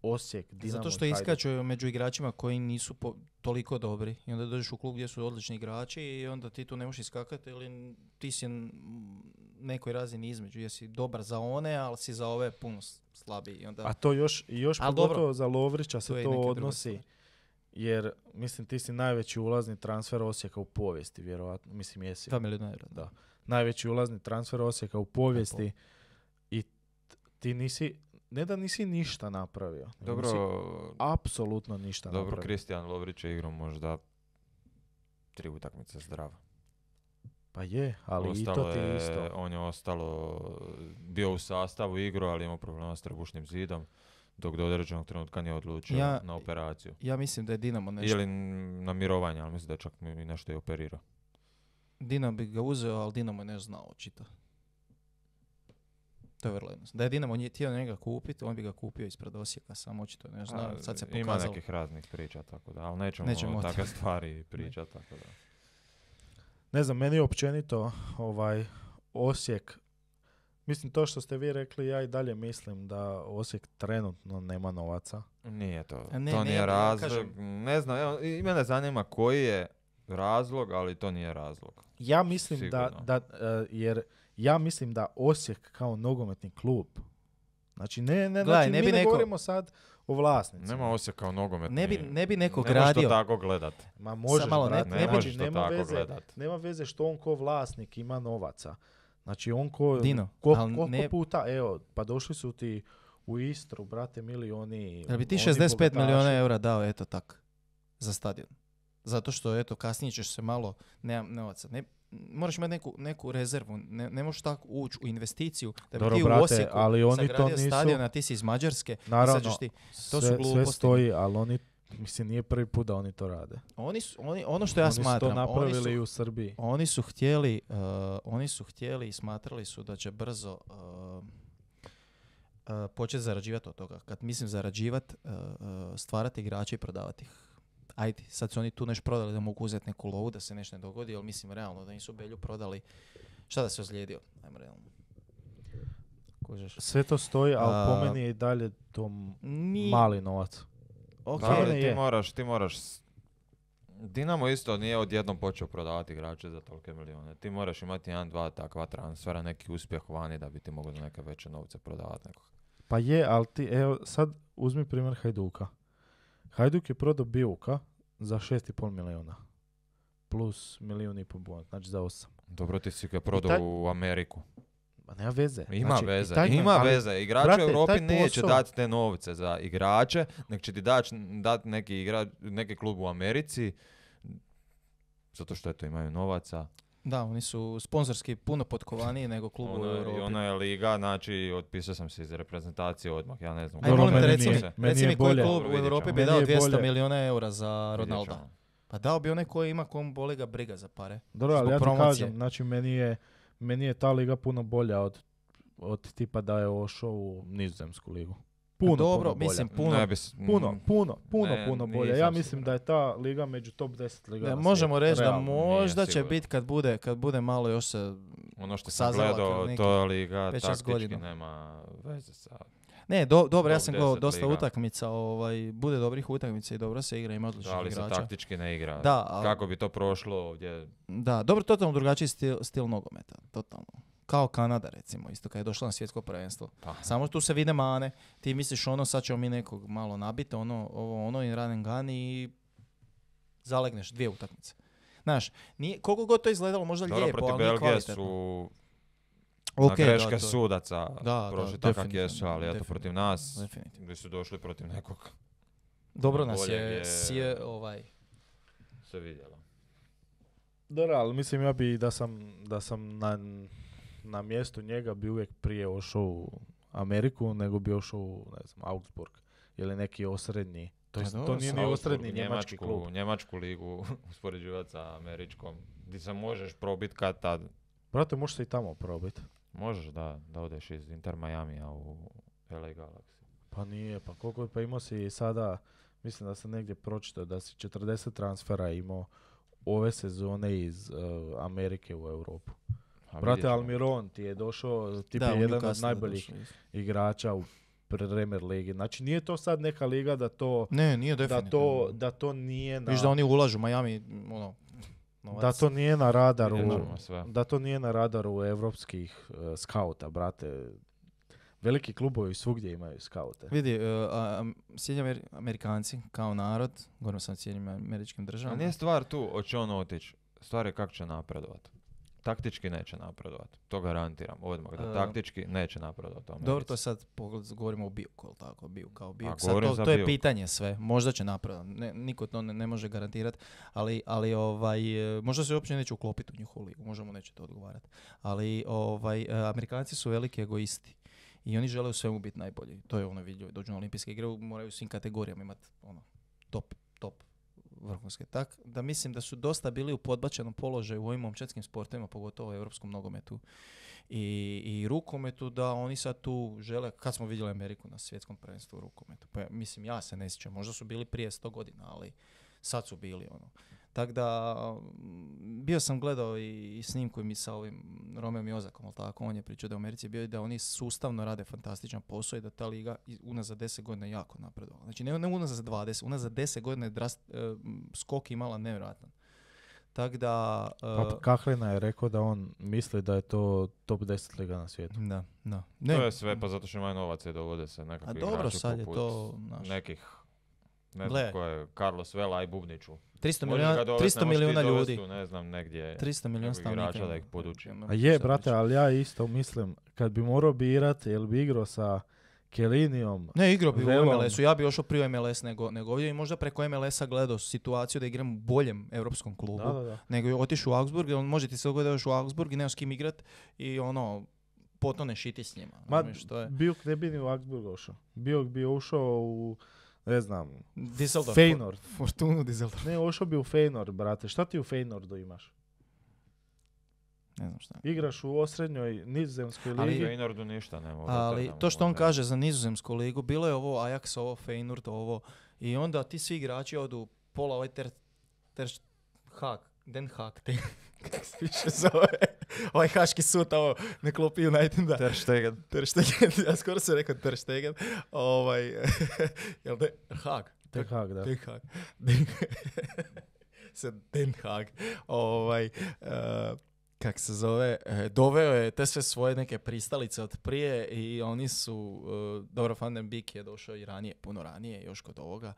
Osijek, Dinamo. Zato što iskaču među igračima koji nisu toliko dobri i onda dođeš u klub gdje su odlični igrači i onda ti tu ne možeš iskakati ili ti si nekoj razini između, jesi dobar za one, ali si za ove puno slabiji. Onda... A to još pogotovo za Lovrića se to odnosi, jer mislim ti si najveći ulazni transfer Osijeka u povijesti, vjerojatno, mislim jesi. 2 milijuna eura. Da. Najveći ulazni transfer Osijeka u povijesti i ti nisi ne da nisi ništa napravio. nego Dobro, nisi apsolutno ništa dobro, napravio. Kristijan Lovrić je igrao možda 3 utakmice zdrav. Pa je, ali i to Ostalo ti je isto. On je ostalo, bio u sastavu igru, ali imao problema s trbušnim zidom, dok do određenog trenutka nije odlučio na operaciju. Ja mislim da je Dinamo nešto. Ili na mirovanje, ali mislim da je čak i nešto i operirao. Dinamo bi ga uzeo, ali Dinamo je ne znao očito. To je vrlo jednostavno. Da je Dinamo htio njega kupiti, on bi ga kupio ispred Osijeka, samo očito ne znam, sad se Ima pokazalo. nekih raznih priča, tako da, ali nećemo Nećemo takve stvari pričati, tako da. Ne znam, meni je općenito Osijek, mislim to što ste vi rekli, ja i dalje mislim da Osijek trenutno nema novaca. Nije to, Ne, to ne, nije ja razlog, kažem- ne znam, evo, i mene zanima koji je razlog, ali to nije razlog. Ja mislim Sigurno. jer ja mislim da Osijek kao nogometni klub, znači Gledaj, znači, ne mi bi ne neko- govorimo sad o vlasnicima. Nema Osijek kao nogometni. Ne bi neko ne možeš to gradio. tako gledat. Ma možeš, Sad malo, brate, Ne ne možeš to nema tako veze, gledat. nema veze što on ko vlasnik ima novaca. Znači on ko, Dino, koliko ali ne- puta, evo, pa došli su ti u Istru, brate, milioni. Jel bi ti oni 65 bogataši. milijuna eura dao, eto tak, za stadion? Zato što, eto, kasnije ćeš se malo, nemam novaca. Moraš imati neku rezervu, ne možeš tako ući u investiciju da bi Dobro, ti brate, u Osijeku ali oni sagradio to nisu- stadion, a ti si iz Mađarske, Naravno, sad ćeš ti. To su sve gluposti. stoji, ali oni, mislim, nije prvi put da oni to rade. Ono što ja oni smatram, su to napravili i u Srbiji. oni su htjeli i smatrali su da će brzo početi zarađivati od toga. Kad mislim zarađivati, stvarati igrače i prodavati ih. Ajde, sad su oni tu nešto prodali da mogu uzeti neku lovu da se nešto ne dogodi, ali mislim realno da nisu Belju prodali. Šta da se ozlijedio? Ajmo realno. Kužeš? Sve to stoji, ali po A, meni je i dalje to Nije- mali novac. Ok, Da, Da, mene ali je. ti moraš Dinamo isto nije odjednom počeo prodavati igrače za tolike milijune. Ti moraš imati 1-2 takva transfera, neki uspjeh vani da bi ti mogao za neke veće novce prodavati nekog. Pa je, ali ti, evo, sad uzmi primjer Hajduka. Hajduk je prodao Bijuka za 6,5 milijuna. Plus 1,5 milijuna bonus, znači za 8. Dobro, ti si ga prodao taj- u Ameriku. Ma nema veze. Ima Znači, veze, i taj- ima ali, veze. Igrači brate, u Europi taj neće posao- dati te novce za igrače, nek će ti dati neki klub u Americi, zato što eto imaju novaca. Da, oni su sponzorski puno potkovaniji nego klubu u Europi. I ona je liga, znači otpisao sam se iz reprezentacije odmah, ja ne znam. Ajde, Dobro, molim te, meni reci nije- mi, meni reci je mi koji bolje. klub u Vidjet Europi ćemo. bi Meni dao je 200 bolje. milijuna eura za Vidjet Ronalda. ćemo. Pa dao bi onaj koji ima kom boli ga briga za pare. Dobro, ali Zbog ja ti promocije. kažem, znači meni je ta liga puno bolja od tipa da je ošao u nizozemsku ligu. Puno, Dobro, puno bolja. mislim, puno. Ne bi s- Puno bolje. Ja nisam mislim siguran. da je ta liga među top 10 liga. Da, na možemo svijetu, reći da realno. možda Nije će sigurno. biti kad bude malo još se... Ono što sam sazrela gledao, kroz nekih to je liga 5-6 taktički godina. nema veze sa... Ne, dobro, ja Top sam gledao 10 dosta liga. utakmica, bude dobrih utakmica i dobro se igra, ima Da, odličnih ali se igrača. taktički ne igra. Da, ali- Kako bi to prošlo ovdje? Da, dobro, totalno drugačiji stil nogometa, totalno. Kao Kanada recimo, isto kad je došla na svjetsko prvenstvo. Pa, Samo tu se vide mane, ti misliš ono, sad ćemo mi nekog malo nabiti, ono i run and gun i zalegneš 2 utakmice. Znaš, koliko god to izgledalo možda dobro, lijepo, protiv ali nije Belgije kvalitetno. su Ok, na greške da, to- sudaca Da, prošli da, tak kak definitivno, jesu, ali eto definitivno. protiv nas Definitivno. gdje su došli protiv nekog Dobro nas Boljeg je, je- se vidjelo. Dobro, ali mislim ja bi da sam na mjestu njega bi uvijek prije ošao u Ameriku nego bi ošao u, ne znam, Augsburg ili neki osrednji. To dobro, nije ni Augsburg, osrednji njemački klub. Njemačku ligu uspoređivati sa američkom, gdje se možeš probiti kad tad. Brate, možeš se i tamo probiti. Možeš da odeš iz Inter Miamija u LA Galaxy. Pa nije, pa koliko, pa imao si sada, mislim da sam negdje pročitao da si 40 transfera imao ove sezone iz Amerike u Europu. A Brate, vidjet ćemo. Almiron ti je došao, tip Da, je u jedan od Newcastle je najboljih došao isto. igrača u Premier ligi. Znači nije to sad neka liga da to, Ne, nije definitivno. da to nije na... Viš da oni ulažu, Miami, novac. Da to nije na radaru, Vidjet ćemo sve. da to nije na radaru evropskih skauta, brate. Veliki klubovi svugdje imaju skaute. Vidi, Sjedinjeni Amerikanci kao narod, govorimo sam o Sjedinjenim Američkim A državama. nije stvar tu, hoće on otići. Stvar je kako će napredovat. taktički neće napredovati. To garantiram odmah, da taktički neće napredovati. Dobro, to sad govorimo o Bijuku, tako, Bijuk kao Bijuk. Sad govorim za to je Bijuk. pitanje sve, možda će napredovati, niko to ne može garantirati, ali možda se uopće neće uklopiti u njihovu ligu, možda mu neće to odgovarati. Ali Amerikanci su veliki egoisti. I oni žele u svemu biti najbolji. To je ono vidljivo. Dođu na olimpijske igre, moraju u svim kategorijama imati top vrhunske. Tak da mislim da su dosta bili u podbačenom položaju u ovim momčadskim sportovima, pogotovo u europskom nogometu i rukometu, da oni sad tu žele, kad smo vidjeli Ameriku na svjetskom prvenstvu u rukometu. Pa mislim, ja se ne sjećam, možda su bili prije 100 godina, ali sad su bili ono. Tako da, bio sam gledao i snimku mi sa ovim Romeom Jozakom, ali tako, on je pričao da u Americi bio i da oni sustavno rade fantastičan posao i da ta liga unazad 10 godina jako napredovala. Znači ne unazad 20, unazad 10 godina je skok imala nevjerojatan. Tako da... Kahlina je rekao da on misli da je to top 10 liga na svijetu. Da. To je sve, pa zato što imaju novaca i dovode se nekakvi igrači. A dobro, sad je to... Nekih... Ne znam ko je, Carlos Vela i Bubniću. 300 milijuna ljudi. Ne znam, negdje 300 milijuna stanovnika da ih poduči. A je, brate, ali ja isto mislim, kad bi morao birati, jel bi igrao sa Kelinijom? Ne, igrao bi u MLS-u. Ja bi ošao prije MLS nego ovdje i možda preko MLS-a gledao situaciju da igram u boljem europskom klubu. Da. Nego je otišao u Augsburg, on može ti se dogoditi u Augsburg i nemaš s kim igrat i potone šiti s njima. Bijuk ne bi ni u Augsburg ušao. Bijuk bi ušao u... Ne znam, Düsseldorf. Feyenoord. Fortuna Düsseldorf. Ne, ošao bi u Feyenoord, brate. Šta ti u Feyenoordu imaš? Ne znam šta. Igraš u osrednjoj nizozemskoj ligi. Ali u Feyenoordu ništa ne mogu. Ali to što on kaže za nizozemsku ligu, bilo je ovo Ajax, ovo Feyenoord, ovo. I onda ti svi igrači odu pola ovaj Den Haag, kako se više zove, ovaj haški sud, ovo, ne klopi Uniteda. Ter Stegen, ja skoro sam rekao Ter Stegen, jel Haag? Den Haag, da. Den Haag. Den Haag. Kak se zove, doveo je te sve svoje neke pristalice od prije i oni su, dobro, Van den Beek je došao i ranije, puno ranije, još kod ovoga.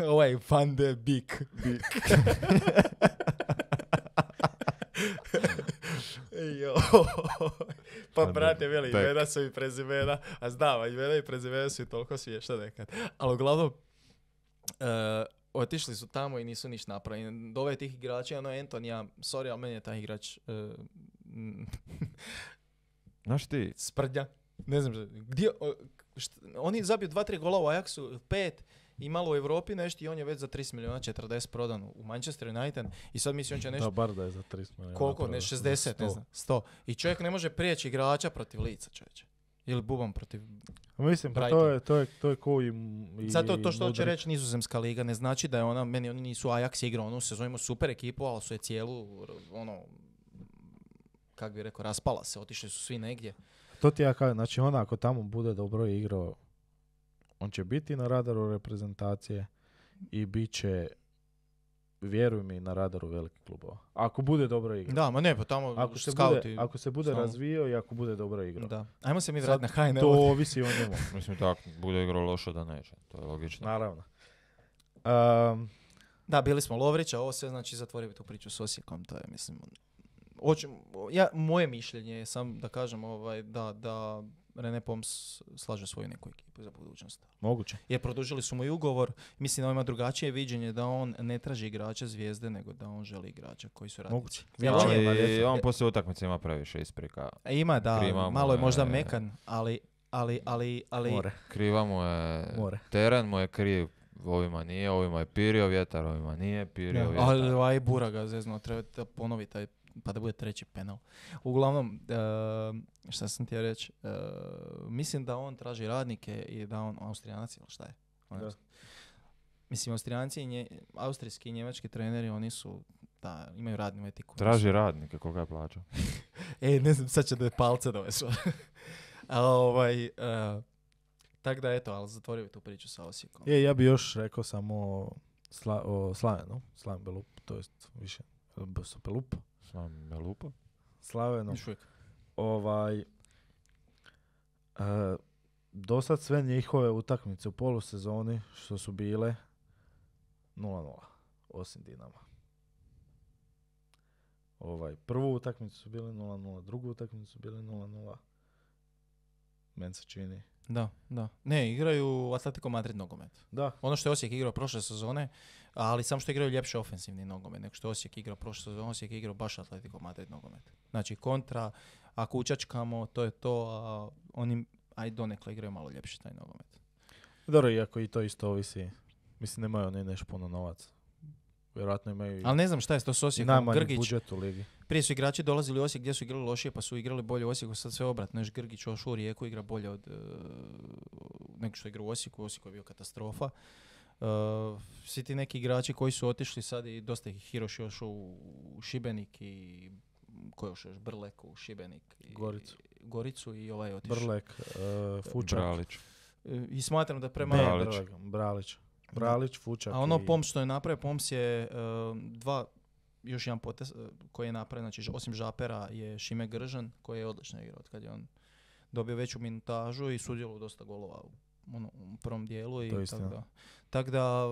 Ovaj Van de Beek. Pa brate, veli, imena su i prezimena, a znam, imena i prezimena su i toliko smiješna nekad. Ali uglavnom, otišli su tamo i nisu ništa napravili. Do ove tih igrača, Antonija, sorry, ali meni je taj igrač znaš ti? Sprdnja. Ne znam, gdje, oni zabiju 2-3 gola u Ajaxu, 5 i malo u Europi nešto i on je već za 30 milijuna 40 prodan u Manchester United i sad misli on će nešto... Da, bar da je za 30 milijuna. Koliko? Ne, 60, 100. Ne znam, 100. I čovjek ne može prijeći igrača protiv lica, čovječe. Ili bubam protiv... Mislim, pa to je ko i zato to što će reći nizozemska liga ne znači da je ona, meni oni nisu Ajax igrao onu sezonu, imaju super ekipu, ali su je cijelu, kak bi rekao, raspala se, otišli su svi negdje. To ti ja kažem, znači ona ako tamo bude dobro igrao, on će biti na radaru reprezentacije i bit će, vjeruj mi, na radaru velikih klubova. Ako bude dobro igrao. Da, ma ne, pa tamo ako se bude razvijao i ako bude dobro igrao. Da. Ajmo se mi vratiti na HNL. To ovisi o njemu. Mislim tako, bude igrao loše da neće. To je logično. Naravno. Da, bili smo Lovrića, ovo sve znači zatvorio tu priču s Osijekom, to je, mislim... moje mišljenje je sam da kažem da Rene Poms slaže svoju neku ekipu za budućnost. Moguće. Jer produžili su mu i ugovor. Mislim da on ima drugačije viđenje da on ne traži igrača zvijezde, nego da on želi igrača koji su radnici. Moguće. Ali on poslije utakmice ima previše isprika. Ima, da. Malo je možda mekan, ali... More. Kriva mu je... More. Teren mu je kriv. Ovima nije, ovima je pirio vjetar, ovima nije pirio vjetar. Ali ovaj Buraga zezno, treba da ponovi taj, pa da bude treći penal. Uglavnom, šta sam ti reći, mislim da on traži radnike i da on Austrijanac, ili šta je? Mislim, Austrijanci i austrijski i njemački treneri, oni su, da, imaju radnu etiku. Traži radnike, koga je plaćao? Ne znam, sad će da je palce dovesu. Tako da, eto, ali zatvorio tu priču sa Osijekom. Ja bi još rekao samo o Slavenu, Slaven Belup, to jest više Belup. Slaven Belupa? Slavenu. Dosad sve njihove utakmice u polusezoni što su bile 0-0, osim Dinama. Prvu utakmicu su bili 0-0, drugu utakmicu su bili 0-0. Meni se čini. Da. Ne, igraju Atletico Madrid nogomet. Da. Ono što je Osijek igrao prošle sezone, ali samo što igraju ljepše ofensivni nogomet, nego što je Osijek igrao prošle sezone, Osijek igrao baš Atletico Madrid nogomet. Znači kontra, ako učačkamo, to je to, a oni donekle igraju malo ljepše taj nogomet. Dobro, iako i to isto ovisi. Mislim, nemaju oni nešto puno novaca. Vjerojatno imaju Ali ne znam šta je to s i Osijekom. najmanji Grgić, budžet u ligi. prije su igrači dolazili u Osijek gdje su igrali lošije, pa su igrali bolje u Osijeku, sad sve obratno. Još Grgić ošao u Rijeku, igra bolje od nego što igra u Osijeku. U Osijeku je bio katastrofa. Svi ti neki igrači koji su otišli sad i dosta ih Hiroš ošao u Šibenik i ko je ošao još Brlek u Šibenik i Goricu i ovaj je otišao. Brlek, Fučak. Bralić. I smatram da prema Bralić, Fučak. A ono Poms što je napravio, Poms je još jedan potez koji je napravio, znači osim Žapera je Šime Gržan koji je odlično igrao od kad je on dobio veću minutažu i sudjelovao dosta golova u prvom dijelu. I tako da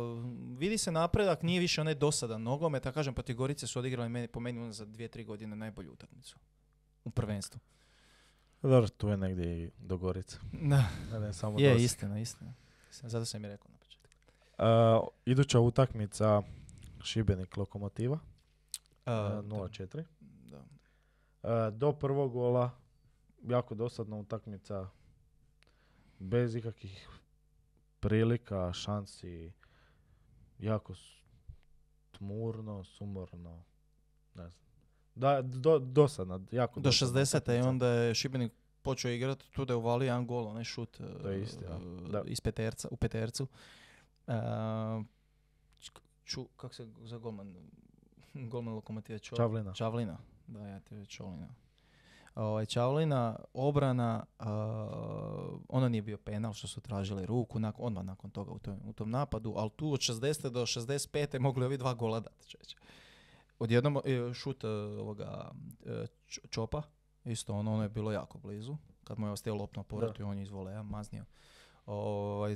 vidi se napredak, nije više onaj dosadan nogomet, a kažem protiv Gorice su odigrali po meni za 2-3 godine najbolju utakmicu u prvenstvu. Dobro, tu je negdje i do Gorice. Da. Ne, samo je, istina. Zato sam i rekao na početku. Iduća utakmica Šibenik Lokomotiva. 0-4. Da. Do prvog gola jako dosadna utakmica bez ikakvih prilika, šansi, jako tmurno, sumorno, ne znam. Dosadna, jako do dosadna 60. utakmica. I onda je Šibenik počeo igrati, tu da je uvalio jedan gol, onaj šut iz peterca, u petercu. Kako se za golman Lokomotive? Čavlina. Da, ja te već Čavlina. Čavlina, obrana, ono nije bio penal što su tražili ruku, odmah nakon toga u tom napadu, ali tu od 60. do 65. mogli ovi 2 gola dati. Odjednom šut Čopa, isto ono je bilo jako blizu, kad mu je ostio lopno povratu i on je iz voleja maznio.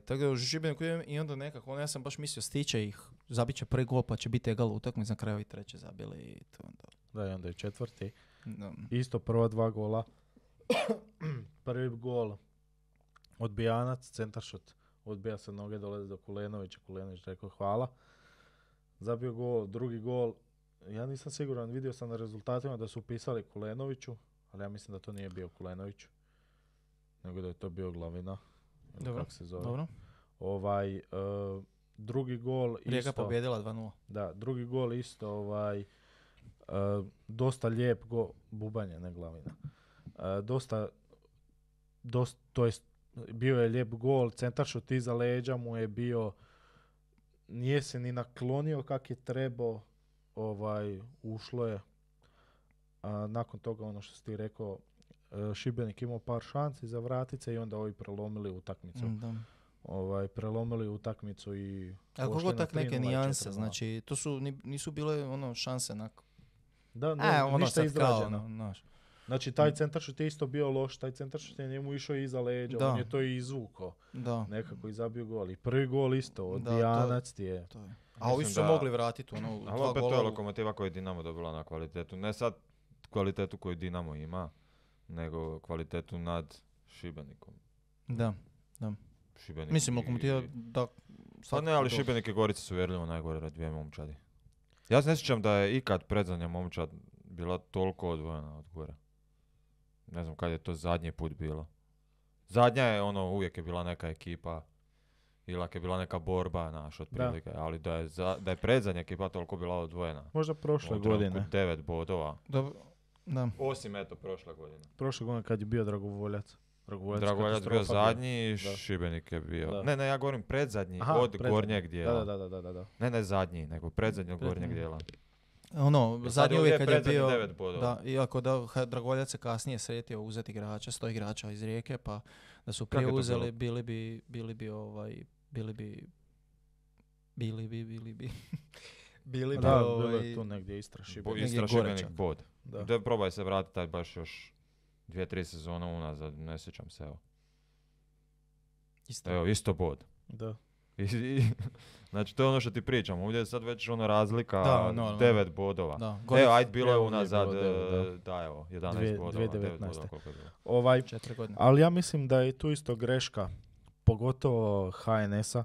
Tako da u Šibeniku i onda nekako, ja sam baš mislio stiće ih, zabit će prvi gol pa će biti egal utakmica, na kraju i treće zabili i to onda. Da, i onda je četvrti. Da. Isto prva 2 gola. Prvi gol odbijanac, centaršut, odbija se noge, dolazi do Kulenovića, Kulenović rekao hvala. Zabio gol, drugi gol. Ja nisam siguran, vidio sam na rezultatima da su upisali Kulenoviću, ali ja mislim da to nije bio Kulenović, nego da je to bio Glavina. Dobro, kako se zove. Dobro. Drugi gol isto. Rijeka pobjedila 2-0. Da, drugi gol isto, dosta lijep gol, Bubanje, ne Glavina. To jest, bio je lijep gol, centaršut iza leđa mu je bio, nije se ni naklonio kak je trebao, ušlo je. Nakon toga, ono što si ti rekao, Šibenik imao par šanci za vratice i onda ovi prelomili utakmicu. Prelomili utakmicu i... A koliko tak neke nijanse, znači to su, nisu bile šanse nakon... Da, ništa izrađeno. Znači, taj centaršut je isto bio loš, taj centaršut je njemu išao iza leđa, on je to i izvukao. Nekako i zabio gol. I prvi gol isto, odbijanac ti je. A ovi su mogli vratiti ali opet to je Lokomotiva koju je Dinamo dobila na kvalitetu. Ne sad kvalitetu koju Dinamo ima, nego kvalitetu nad Šibenikom. Da. Šibenik mislim, Lokomotiva da... Pa ne, ali Šibenik i Gorica su uvjerljivo najgore dvije momčadi. Ja se ne sjećam da je ikad predzadnja momčad bila toliko odvojena od gore. Ne znam kad je to zadnji put bilo. Zadnja je uvijek je bila neka ekipa ili je bila neka borba otprilike, ali da je predzadnja ekipa toliko bila odvojena. Možda prošle godine. 9 bodova. Da. Osim prošle godine. Prošle godine kad je bio Dragovoljac. Dragovoljac bio zadnji, Šibenik je bio. Ne, ja govorim predzadnji od gornjeg dijela. Da. Ne zadnji, nego predzadnji od gornjeg dijela. Zadnji uvijek kad je bio, 9 bodova. Da, iako Dragovoljac se kasnije sretio uzeti igrača, 100 igrača iz Rijeke, pa da su prije uzeli, bili bi tu negdje Istra Šibenik. Istra Šibenik bod. Da probaj se vratiti taj baš još 2-3 sezona unazad, ne sjećam se, evo. Isto bod. Da. Znači, to je ono što ti pričam. Ovdje je sad već ono razlika Da, no. 9 bodova. Da, Evo, ajde, bilo je Evo, unazad, nije bilo 9, da, evo, 11 bodova, 9 2019. bodova, koliko je bilo. 4 godine. Ali ja mislim da je tu isto greška, pogotovo HNS-a,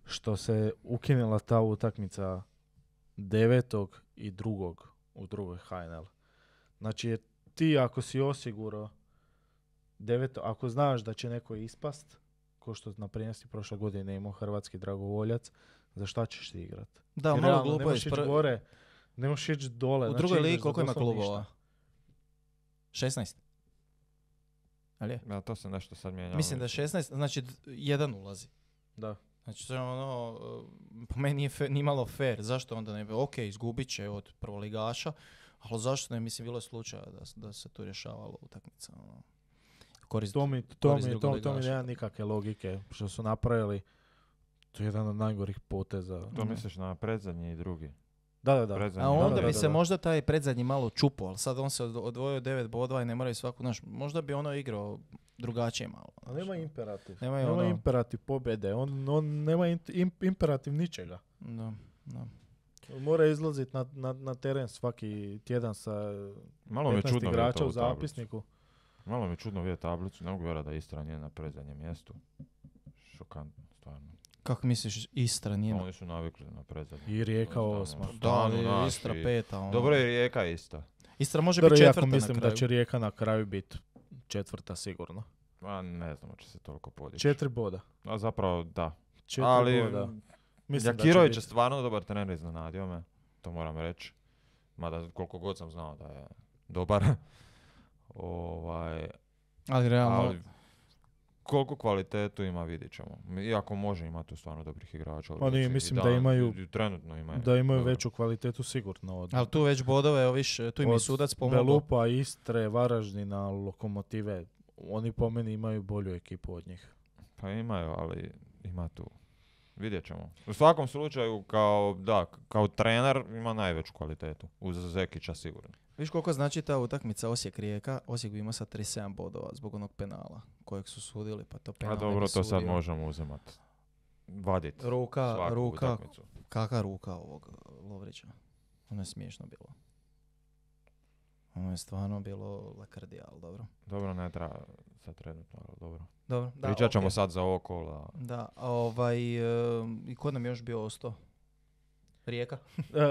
što se ukinula ta utakmica 9. i 2. u drugoj HNL. Znači, ti ako si osigurao 9. ako znaš da će neko ispast, ko što na primjer si prošle godine imao hrvatski dragovoljac, za šta ćeš ti igrat? Da, Jer malo realno, glupo ne je. možeš ići gore, ne možeš ići dole. U znači drugoj igraš ligi za koliko ima doslovno klubova? ništa. 16? Ali je? Ja, to se nešto sad mijenjalo. Mislim da je 16, znači jedan ulazi. Da. Znači to je ono, po meni nije ni malo fair. Zašto onda ne bi? Ok, izgubit će od prvoligaša, ali zašto ne? Mislim, bilo je slučaja da se tu rješavalo utakmica. Ono. Korist To mi drugoligaša. nema nikakve logike što su napravili. To je jedan od najgorih poteza. To misliš na predzadnji i drugi? Da. Predzadnji. A onda Da, bi da, se da. možda taj predzadnji malo čupao, ali sad on se odvojio 9 bodova i ne moraju svaku, znaš, možda bi ono igrao drugačije malo. A nema imperativ. Nema Nema ono- imperativ pobjede. On nema imperativ ničega. Da. On mora izlaziti na teren svaki tjedan sa Malo mi je 15 čudno igrača vidjeti u ovu tablicu. zapisniku. Malo mi je čudno vidjeti tablicu. Ne mogu vjerati da Istra nije na predzadnjem mjestu. Šokantno, stvarno. Kako misliš Istra nije? Oni su navikli na predzadnje. I Rijeka Jednostavno, 8. Da, stvarno ali naši. Istra 5. Ono. Dobro je Rijeka ista. Istra može Dobro, biti iako četvrta mislim na kraju. da će Rijeka na kraju biti 4. sigurno. Ma ne znam, će se toliko podići. 4 boda. A zapravo da. 4 Ali boda. Mislim da će Jakirović je biti. stvarno dobar trener, iznenadio me. To moram reći. Mada koliko god sam znao da je dobar. Ali realno, Ali koliko kvalitetu ima, vidit ćemo. Iako može imati tu stvarno dobrih igrača. Pa nije, mislim da imaju- i trenutno imaju. Da imaju dobre. veću kvalitetu sigurno od, ali tu već bodove, evo viš, tu im je od sudac pomogao. Belupa, Istre, Varaždina, Lokomotive. Oni po meni imaju bolju ekipu od njih. Pa imaju, ali ima tu. Vidjet ćemo. U svakom slučaju, kao trener ima najveću kvalitetu. Uz Zekića sigurno. Viš koliko znači ta utakmica Osijek-Rijeka? Osijek bi imao sad 37 bodova zbog onog penala kojeg su sudili, pa to penal A ne dobro, bi to sad sudio. možemo uzimati. Vadit. Ruka, svaku utakmicu. kakva ruka ovog Lovrića? Ono je smiješno bilo. Ono je stvarno bilo lakrdija, ali dobro. Dobro, ne treba sad trenutno, ali dobro. Dobro, da, Pričat ćemo okej. sad za ovo kola. Da, i ko nam još bio ostao? Rijeka?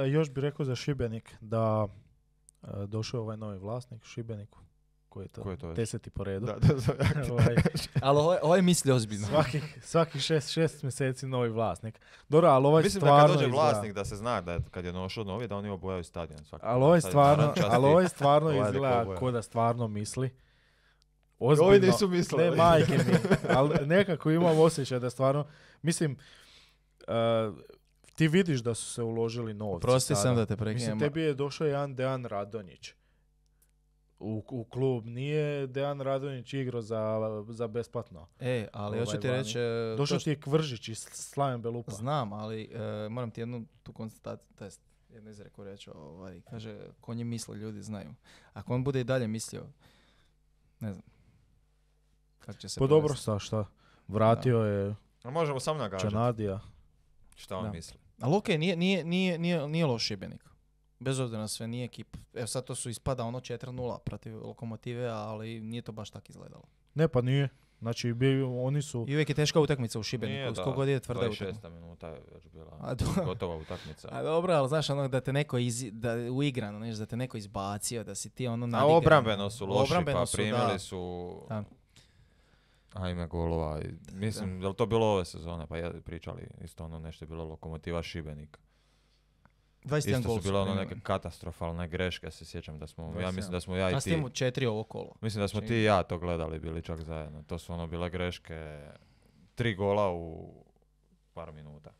Još bih rekao za Šibenik da došao je ovaj novi vlasnik Šibeniku. Koji je to? Ko je to već? 10. po redu. Da. Ovaj, Ali ovaj misli ozbiljno. svakih 6 mjeseci novi vlasnik. Dobro, ali ovaj Mislim da stvarno kad dođe izgleda- vlasnik da se zna da je, kad je došao novi da oni obojaju stadion svaki. Ali ovaj Sad je stvarno, narančasti. ali ovaj stvarno Ovaj izgleda oboja. ko da stvarno misli. Ovi Ozbiljno. nisu mislili. Ne, majke mi. Ali nekako imam osjećaj da stvarno, mislim, ti vidiš da su se uložili novci. Prosti sada. sam da te prekinem. Mislim, tebi je došao jedan Dejan Radonjić u klub. Nije Dejan Radonjić igrao za besplatno. Ali hoću ovaj ti vani. reći... Došao ti je Kvržić iz Slaven Belupa. Znam, ali moram ti jednu tu konstataciju, to jest jednu izreku reći, kaže, ko nje misle, ljudi znaju. Ako on bude i dalje mislio, ne znam, kako će se Pa dobro, provesti. sa šta? Vratio je A možemo sam nagađati Čanadija. šta on Da. misli. Ali okej, nije loš Šibenik. Bez obzira na sve, nije ekip. Evo sad to su ispada ono 4-0 protiv Lokomotive, ali nije to baš tako izgledalo. Ne, pa nije. Znači, oni su... I uvijek je teška utakmica u Nije, Šibeniku, da. s kogod je tvrda utakmica. 26. minuta je već bila A, gotova utakmica. A dobro, ali znaš ono da te neko da uigrano, da te neko izbacio, da si ti ono A nadigran. obrambeno su loši, Obrambeno pa su, primili da. su Da. ajme golova. Mislim, da li to bilo ove sezone? Pa je pričali isto ono nešto je bilo Lokomotiva Šibenik. 21 Isto gol su bile ono primili. neke katastrofalne greške, se sjećam da smo, ja 27. mislim da smo ja i A s ti, tim 4 ovo kolo. mislim da smo ti i ja to gledali bili čak zajedno. To su ono bile greške, 3 gola u par minuta.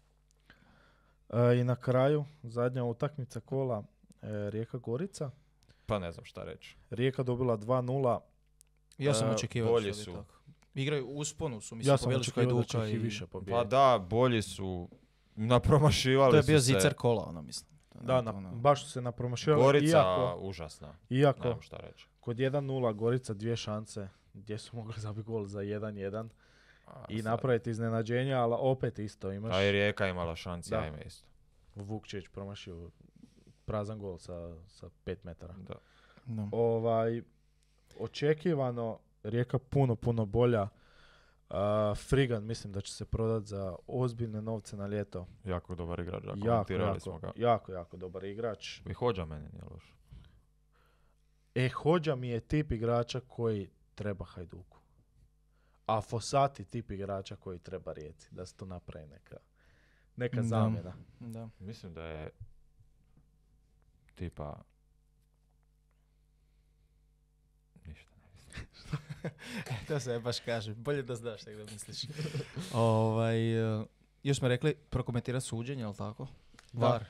I na kraju, zadnja utakmica kola, Rijeka Gorica. Pa ne znam šta reći. Rijeka dobila 2-0. Ja sam očekivao bolji da će su. biti tako. Igraju usponu su, mislim, Ja sam pobjedili su očekivao da će Hajduka ih i više Pa pobijediti. da, bolji su, napromašivali To je su bio se. zicer kola, ono mislim. Da, baš su se napromašivali. Gorica, užasna. Iako Nemam šta reći. kod 1-0 Gorica 2 šanse gdje su mogli zabiti gol za 1-1. i sad- napraviti iznenađenje, ali opet isto imaš A i Rijeka imala šanci, Da. ajme isto. Vukčić promašio prazan gol sa 5 metara. Da. Da. Očekivano Rijeka puno bolja. Frigan mislim da će se prodati za ozbiljne novce na ljeto. Jako dobar igrač, da, komentirali smo ga. jako dobar igrač. I Hođa meni nije loš. Hođa mi je tip igrača koji treba Hajduku. A Fossati tip igrača koji treba Rijeci. Da se to napravi neka Da. zamjena. Da. Mislim da je tipa... Ništa ne mislim. To se baš kaže. Bolje da znaš nego da misliš. Još smo rekli prokomentirati suđenje, jel tako? Da. VAR.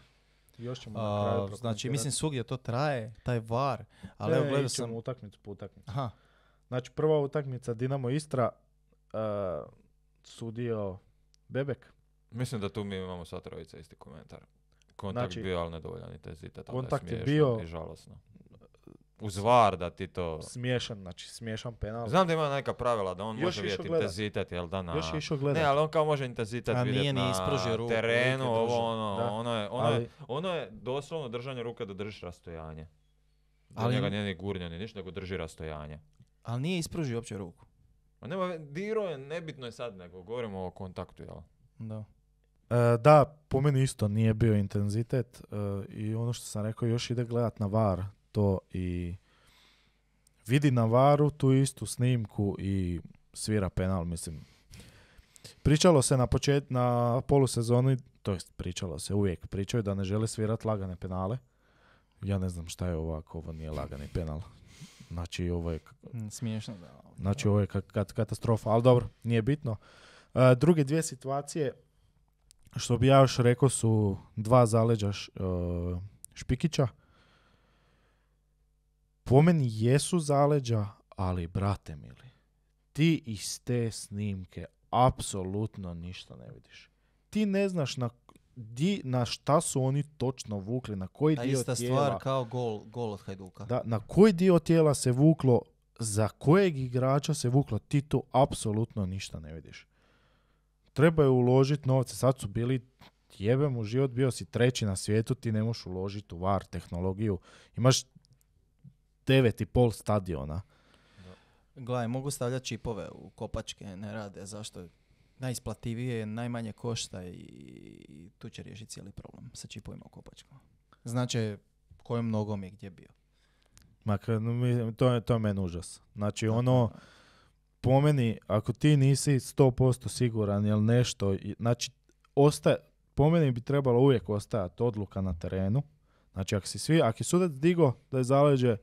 Još ćemo na kraju Znači, prokomentirati. mislim svugdje to traje, taj VAR. Ali evo gledao ići ćemo sam... utakmicu po utakmicu. Aha, Znači prva utakmica Dinamo Istra, sudio Bebek. Mislim da tu mi imamo sva trojica isti komentar. Kontakt Znači, bio, ali nedovoljan intenzitet. ali kontakt je smiješno bio- i žalosno. Uz VAR da ti to... Smiješan penal. Znam da ima neka pravila da on Još može je vidjeti išao gledat. intenzitet, jel da na... Još je išao gledat. Ne, ali on kao može intenzitet A nije vidjeti ni na ispružio ruku, terenu, ruke duže. ovo ono, Da. ono, ono je doslovno držanje ruke da držiš rastojanje. Da Ali- njega nije ni gurnja ni ništa, nego drži rastojanje. ali nije ispružio uopće ruku. Ma nema, diro je, nebitno je sad, nego govorimo o kontaktu, jel? Da. Da, po meni isto nije bio intenzitet i ono što sam rekao, još ide gledat na VAR to i vidi na VAR-u tu istu snimku i svira penal, mislim. Pričalo se na polusezoni, to jest pričalo se, uvijek pričaju da ne žele svirat lagane penale. Ja ne znam šta je ovako, ovo nije lagani penal. Znači ovo je Smiješno, da. Znači ovo je katastrofa, ali dobro, nije bitno. Druge dvije situacije, što bi ja još rekao, su dva zaleđa Špikića. Po meni jesu zaleđa, ali brate mili, ti iz te snimke apsolutno ništa ne vidiš. Ti ne znaš na šta su oni točno vukli, na koji Ta dio ista tijela. stvar kao gol od Hajduka. Da, na koji dio tijela se vuklo, za kojeg igrača se vuklo, ti tu apsolutno ništa ne vidiš. Treba je uložiti novce, sad su bili, jebem u život, bio si treći na svijetu, ti ne možeš uložiti u VAR tehnologiju, imaš 9,5 stadiona. Gledaj, mogu stavljati čipove u kopačke, ne rade. Zašto? Najisplativije je, najmanje košta i tu će riješiti cijeli problem sa čipovima u kopačkama. Znači, kojom nogom je gdje bio. To je meni užas. Znači ono, po meni, ako ti nisi 100% siguran jel nešto, znači po meni bi trebalo uvijek ostajati odluka na terenu. Znači ako je sudac digo da je zaleđe,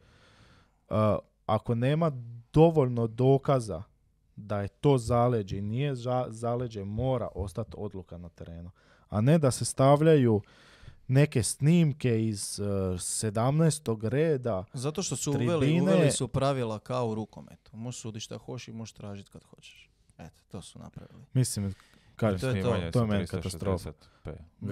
ako nema dovoljno dokaza da je to zaleđe i nije zaleđe, mora ostati odluka na terenu. A ne da se stavljaju neke snimke iz 17. reda. Zato što su tribine. uveli su pravila kao u rukometu. Možeš suditi šta hoćeš i možeš tražiti kad hoćeš. Eto, to su napravili. Mislim, kažem, To je Snimanje to je sa meni 360p. katastrofa.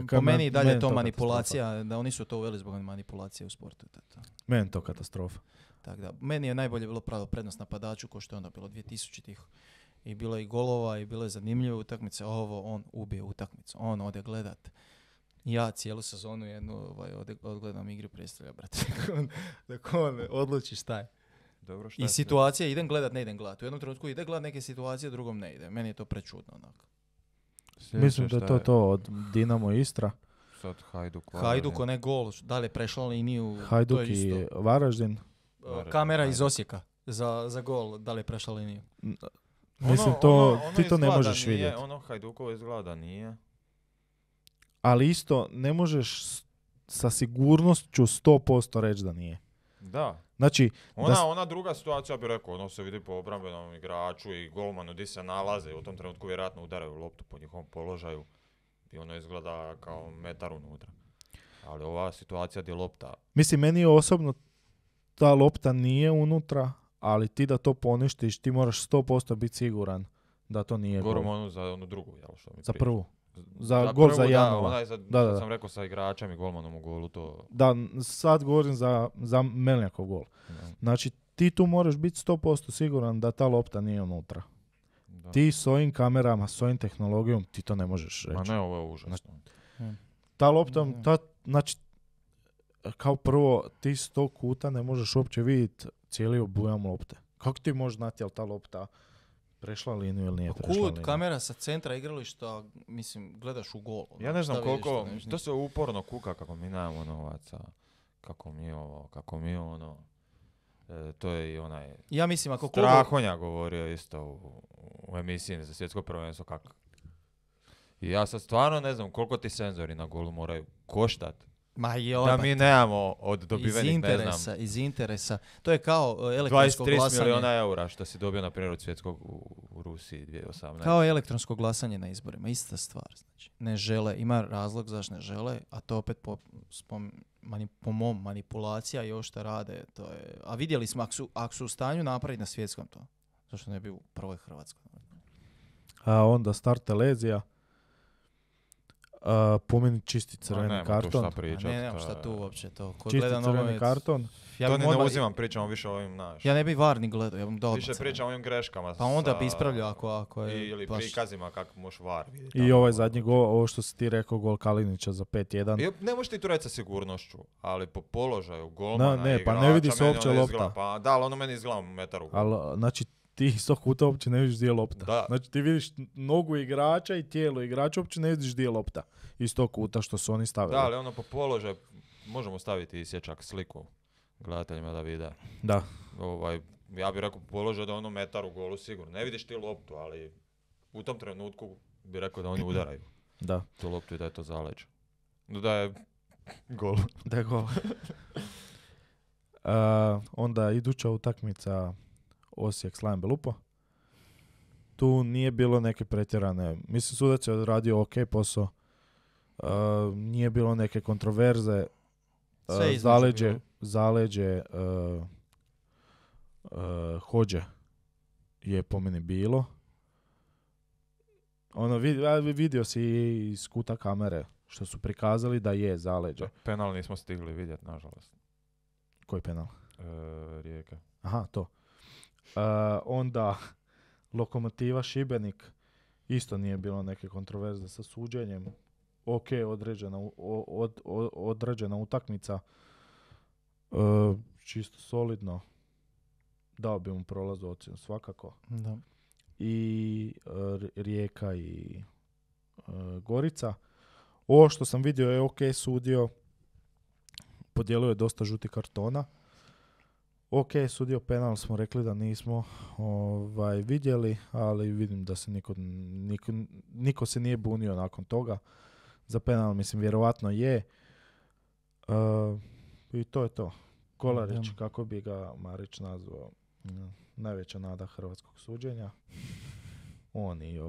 Po meni i dalje je to katastrofa. manipulacija, da oni su to uveli zbog manipulacije u sportu. To. Meni to katastrofa. Tako da, meni je najbolje bilo pravilo prednost napadaču, ko što je onda bilo 2000-ih. I bilo je i golova i bilo je zanimljive utakmice. Ovo, on ubije utakmicu, on ode gledat. Ja cijelu sezonu jednu odgledam igru predstavlja, brate. Dok on odluči šta je. Dobro, šta I je situacije, idem gledat, ne idem gledat. U jednom trenutku ide gledat neke situacije, drugom ne ide. Meni je to prečudno onako. sljedeće? Mislim da je Šta to od Dinamo Istra, Sad Hajduk. Hajduk, onaj gol, da li je prešla liniju, to Hajduk je isto. i Varaždin. Kamera iz Osijeka za gol, da li je prešla liniju. Mislim, ti to ne možeš vidjeti. Ono Hajdukovo izgleda da nije. Ali isto ne možeš sa sigurnošću 100% reći da nije. Da. Znači, Ona druga situacija bi rekao, ono se vidi po obrambenom igraču i golmanu gdje se nalaze i u tom trenutku vjerojatno udaraju loptu po njihovom položaju i ono izgleda kao metar unutra. Ali ova situacija gdje lopta... mislim, meni je osobno ta lopta nije unutra, ali ti da to poništiš, ti moraš 100% biti siguran da to nije Govorimo gol. onu za onu drugu, jel što mi Za pričaš? prvu. Za gol za Janova. Onaj za, Da, da. sam rekao sa igračem i golmanom u golu, to... Da, sad govorim za Melnjakov gol. Da. Znači, ti tu moraš biti 100% siguran da ta lopta nije unutra. Da. Ti s ovim kamerama, s ovim tehnologijom, ti to ne možeš reći. Ma ne, ovo je užasno. Ta lopta, Da. znači, kao prvo, ti s tog kuta ne možeš uopće vidjeti cijeli obujam lopte. Kako ti možeš znati je li ta lopta prešla liniju ili nije prešla Kut, liniju? kamera sa centra igrališta, mislim, gledaš u gol. Ja ne znam šta vidiš, koliko, šta ne vidiš, to se uporno kuka kako mi nemamo novaca, kako mi ovo, kako mi ono. To je i onaj Ja mislim, ako Strahonja govorio isto u emisiji za svjetsko prvenstvo kako. I ja sad stvarno ne znam koliko ti senzori na golu moraju koštat. Ma Da mi nemamo od dobivenih, ne znam, iz interesa. To je kao elektronsko 23 glasanje. milijuna eura što si dobio na primjer od svjetskog u Rusiji 2018. Kao elektronsko glasanje na izborima, ista stvar. Znači, ne žele, ima razlog zašto ne žele, a to opet po mom manipulacija i ovo što rade, to je... A vidjeli smo, ako su u stanju napraviti na svjetskom to, zašto ne bi u prvoj Hrvatskoj. A onda start Telezija. Po meni čisti crveni nema karton. tu šta A pričat. ne, nemam to šta je- tu uopće to. Ko Čisti gleda crveni nogomet, karton. ja to bih ni ne odmah- uzimam, pričamo više o ovim naš. Ja ne bi VAR ni gledao, ja bih dao Više pričam o ovim greškama. Pa onda bi ispravljao ako je Ili baš... prikazima kako možeš VAR vidjeti. I ovaj zadnji gol, ovo što si ti rekao, gol Kalinića za 5-1. Ne možeš ti tu reći sa sigurnošću, ali po položaju golmana ne, pa ne igrača, vidi se meni uopće ono lopta. izgleda, Pa da, ali ono meni izgleda metar u gol. Ali, znači, ti iz tog kuta uopće ne vidiš gdje je lopta. Da. Znači, ti vidiš nogu igrača i tijelo igrača, uopće ne vidiš gdje je lopta. Iz tog kuta što su oni stavili. Da, ali ono po položaju, možemo staviti isječak sliku gledateljima da vide. Da. Ja bih rekao po položaju da je ono metar u golu sigurno. Ne vidiš ti loptu, ali u tom trenutku bih rekao da oni udaraju Da. tu loptu i da je to zaleđe. Da je gol. Da je gol. Onda iduća utakmica Osijek Slaven Belupo. Tu nije bilo neke pretjerane. Mislim, sudac je odradio ok posao. Nije bilo neke kontroverze. Sve između bilo. Zaleđe Hođe je po meni bilo. Ono, vidio si iz kuta kamere što su prikazali da je zaleđe. Penal nismo stigli vidjeti, nažalost. Koji penal? Rijeka. Aha, to. Onda Lokomotiva Šibenik, isto nije bilo neke kontroverze sa suđenjem. Ok, određena utakmica. Čisto solidno. Dao bi mu prolaz ocjenu, svakako. Da. I Rijeka i Gorica. Ovo što sam vidio je ok sudio. Podijelio je dosta žuti kartona. Ok, sudio penal, smo rekli da nismo vidjeli, ali vidim da se niko se nije bunio nakon toga. Za penal, mislim, vjerovatno je. I to je to. Kolarić, kako bi ga Marić nazvao, najveća nada hrvatskog suđenja. On i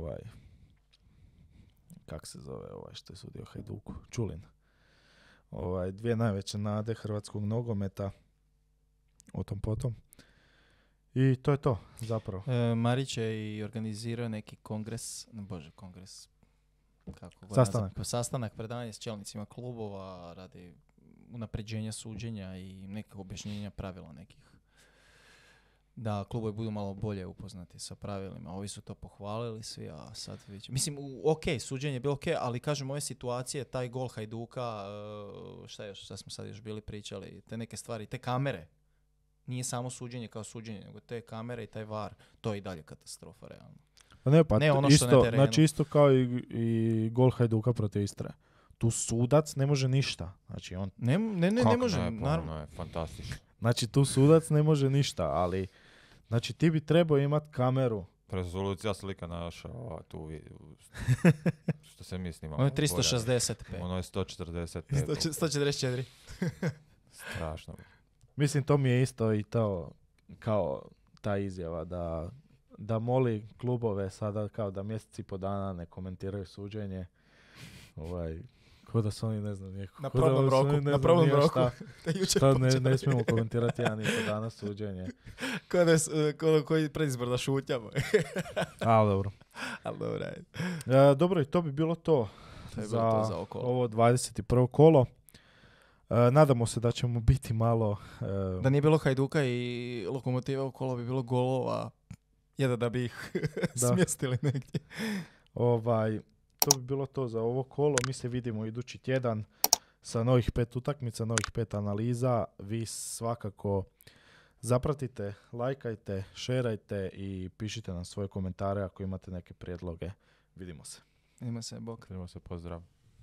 kak se zove što je sudio Hajduku? Čulin. Dvije najveće nade hrvatskog nogometa. O tom potom. I to je to, zapravo. Marić je i organizirao neki kongres. Sastanak, predavanje s čelnicima klubova radi unapređenja suđenja i nekog objašnjenja pravila nekih. Da klubovi budu malo bolje upoznati sa pravilima. Ovi su to pohvalili svi, a sad već... Mislim, suđenje je bilo ok, ali kažem, ove situacije, taj gol Hajduka, šta smo sad još bili pričali, te neke stvari, te kamere. Nije samo suđenje kao suđenje, nego te kamere i taj VAR, to je i dalje katastrofa, realno. Ne, ono što isto, na terenu. znači isto kao i gol Hajduka protiv Istre. Tu sudac ne može ništa. Znači on... Ne može, naravno. Ono je fantastično. Znači tu sudac ne može ništa, ali znači ti bi trebao imati kameru. Rezolucija slika naša, tu što se mi snimamo. Ono je 360p. Ono je 145. 144. Strašno. Mislim, to mi je isto i to kao ta izjava da moli klubove sada kao da mjeseci po dana ne komentiraju suđenje. Ko da su oni, ne znam, na probnom roku. Šta ne smijemo komentirati jedan i po dana suđenje. Koji predizbor da šutnjamo. Ali dobro. Dobro, i to bi bilo to za ovo 21. kolo. Nadamo se da ćemo biti malo... Da nije bilo Hajduka i Lokomotiva u kolo bi bilo golova Jedno da bi ih Da. smjestili negdje. To bi bilo to za ovo kolo. Mi se vidimo idući tjedan sa novih 5 utakmica, novih 5 analiza. Vi svakako zapratite, lajkajte, šerajte i pišite nam svoje komentare ako imate neke prijedloge. Vidimo se. Ima se, bok. Vidimo se, pozdrav.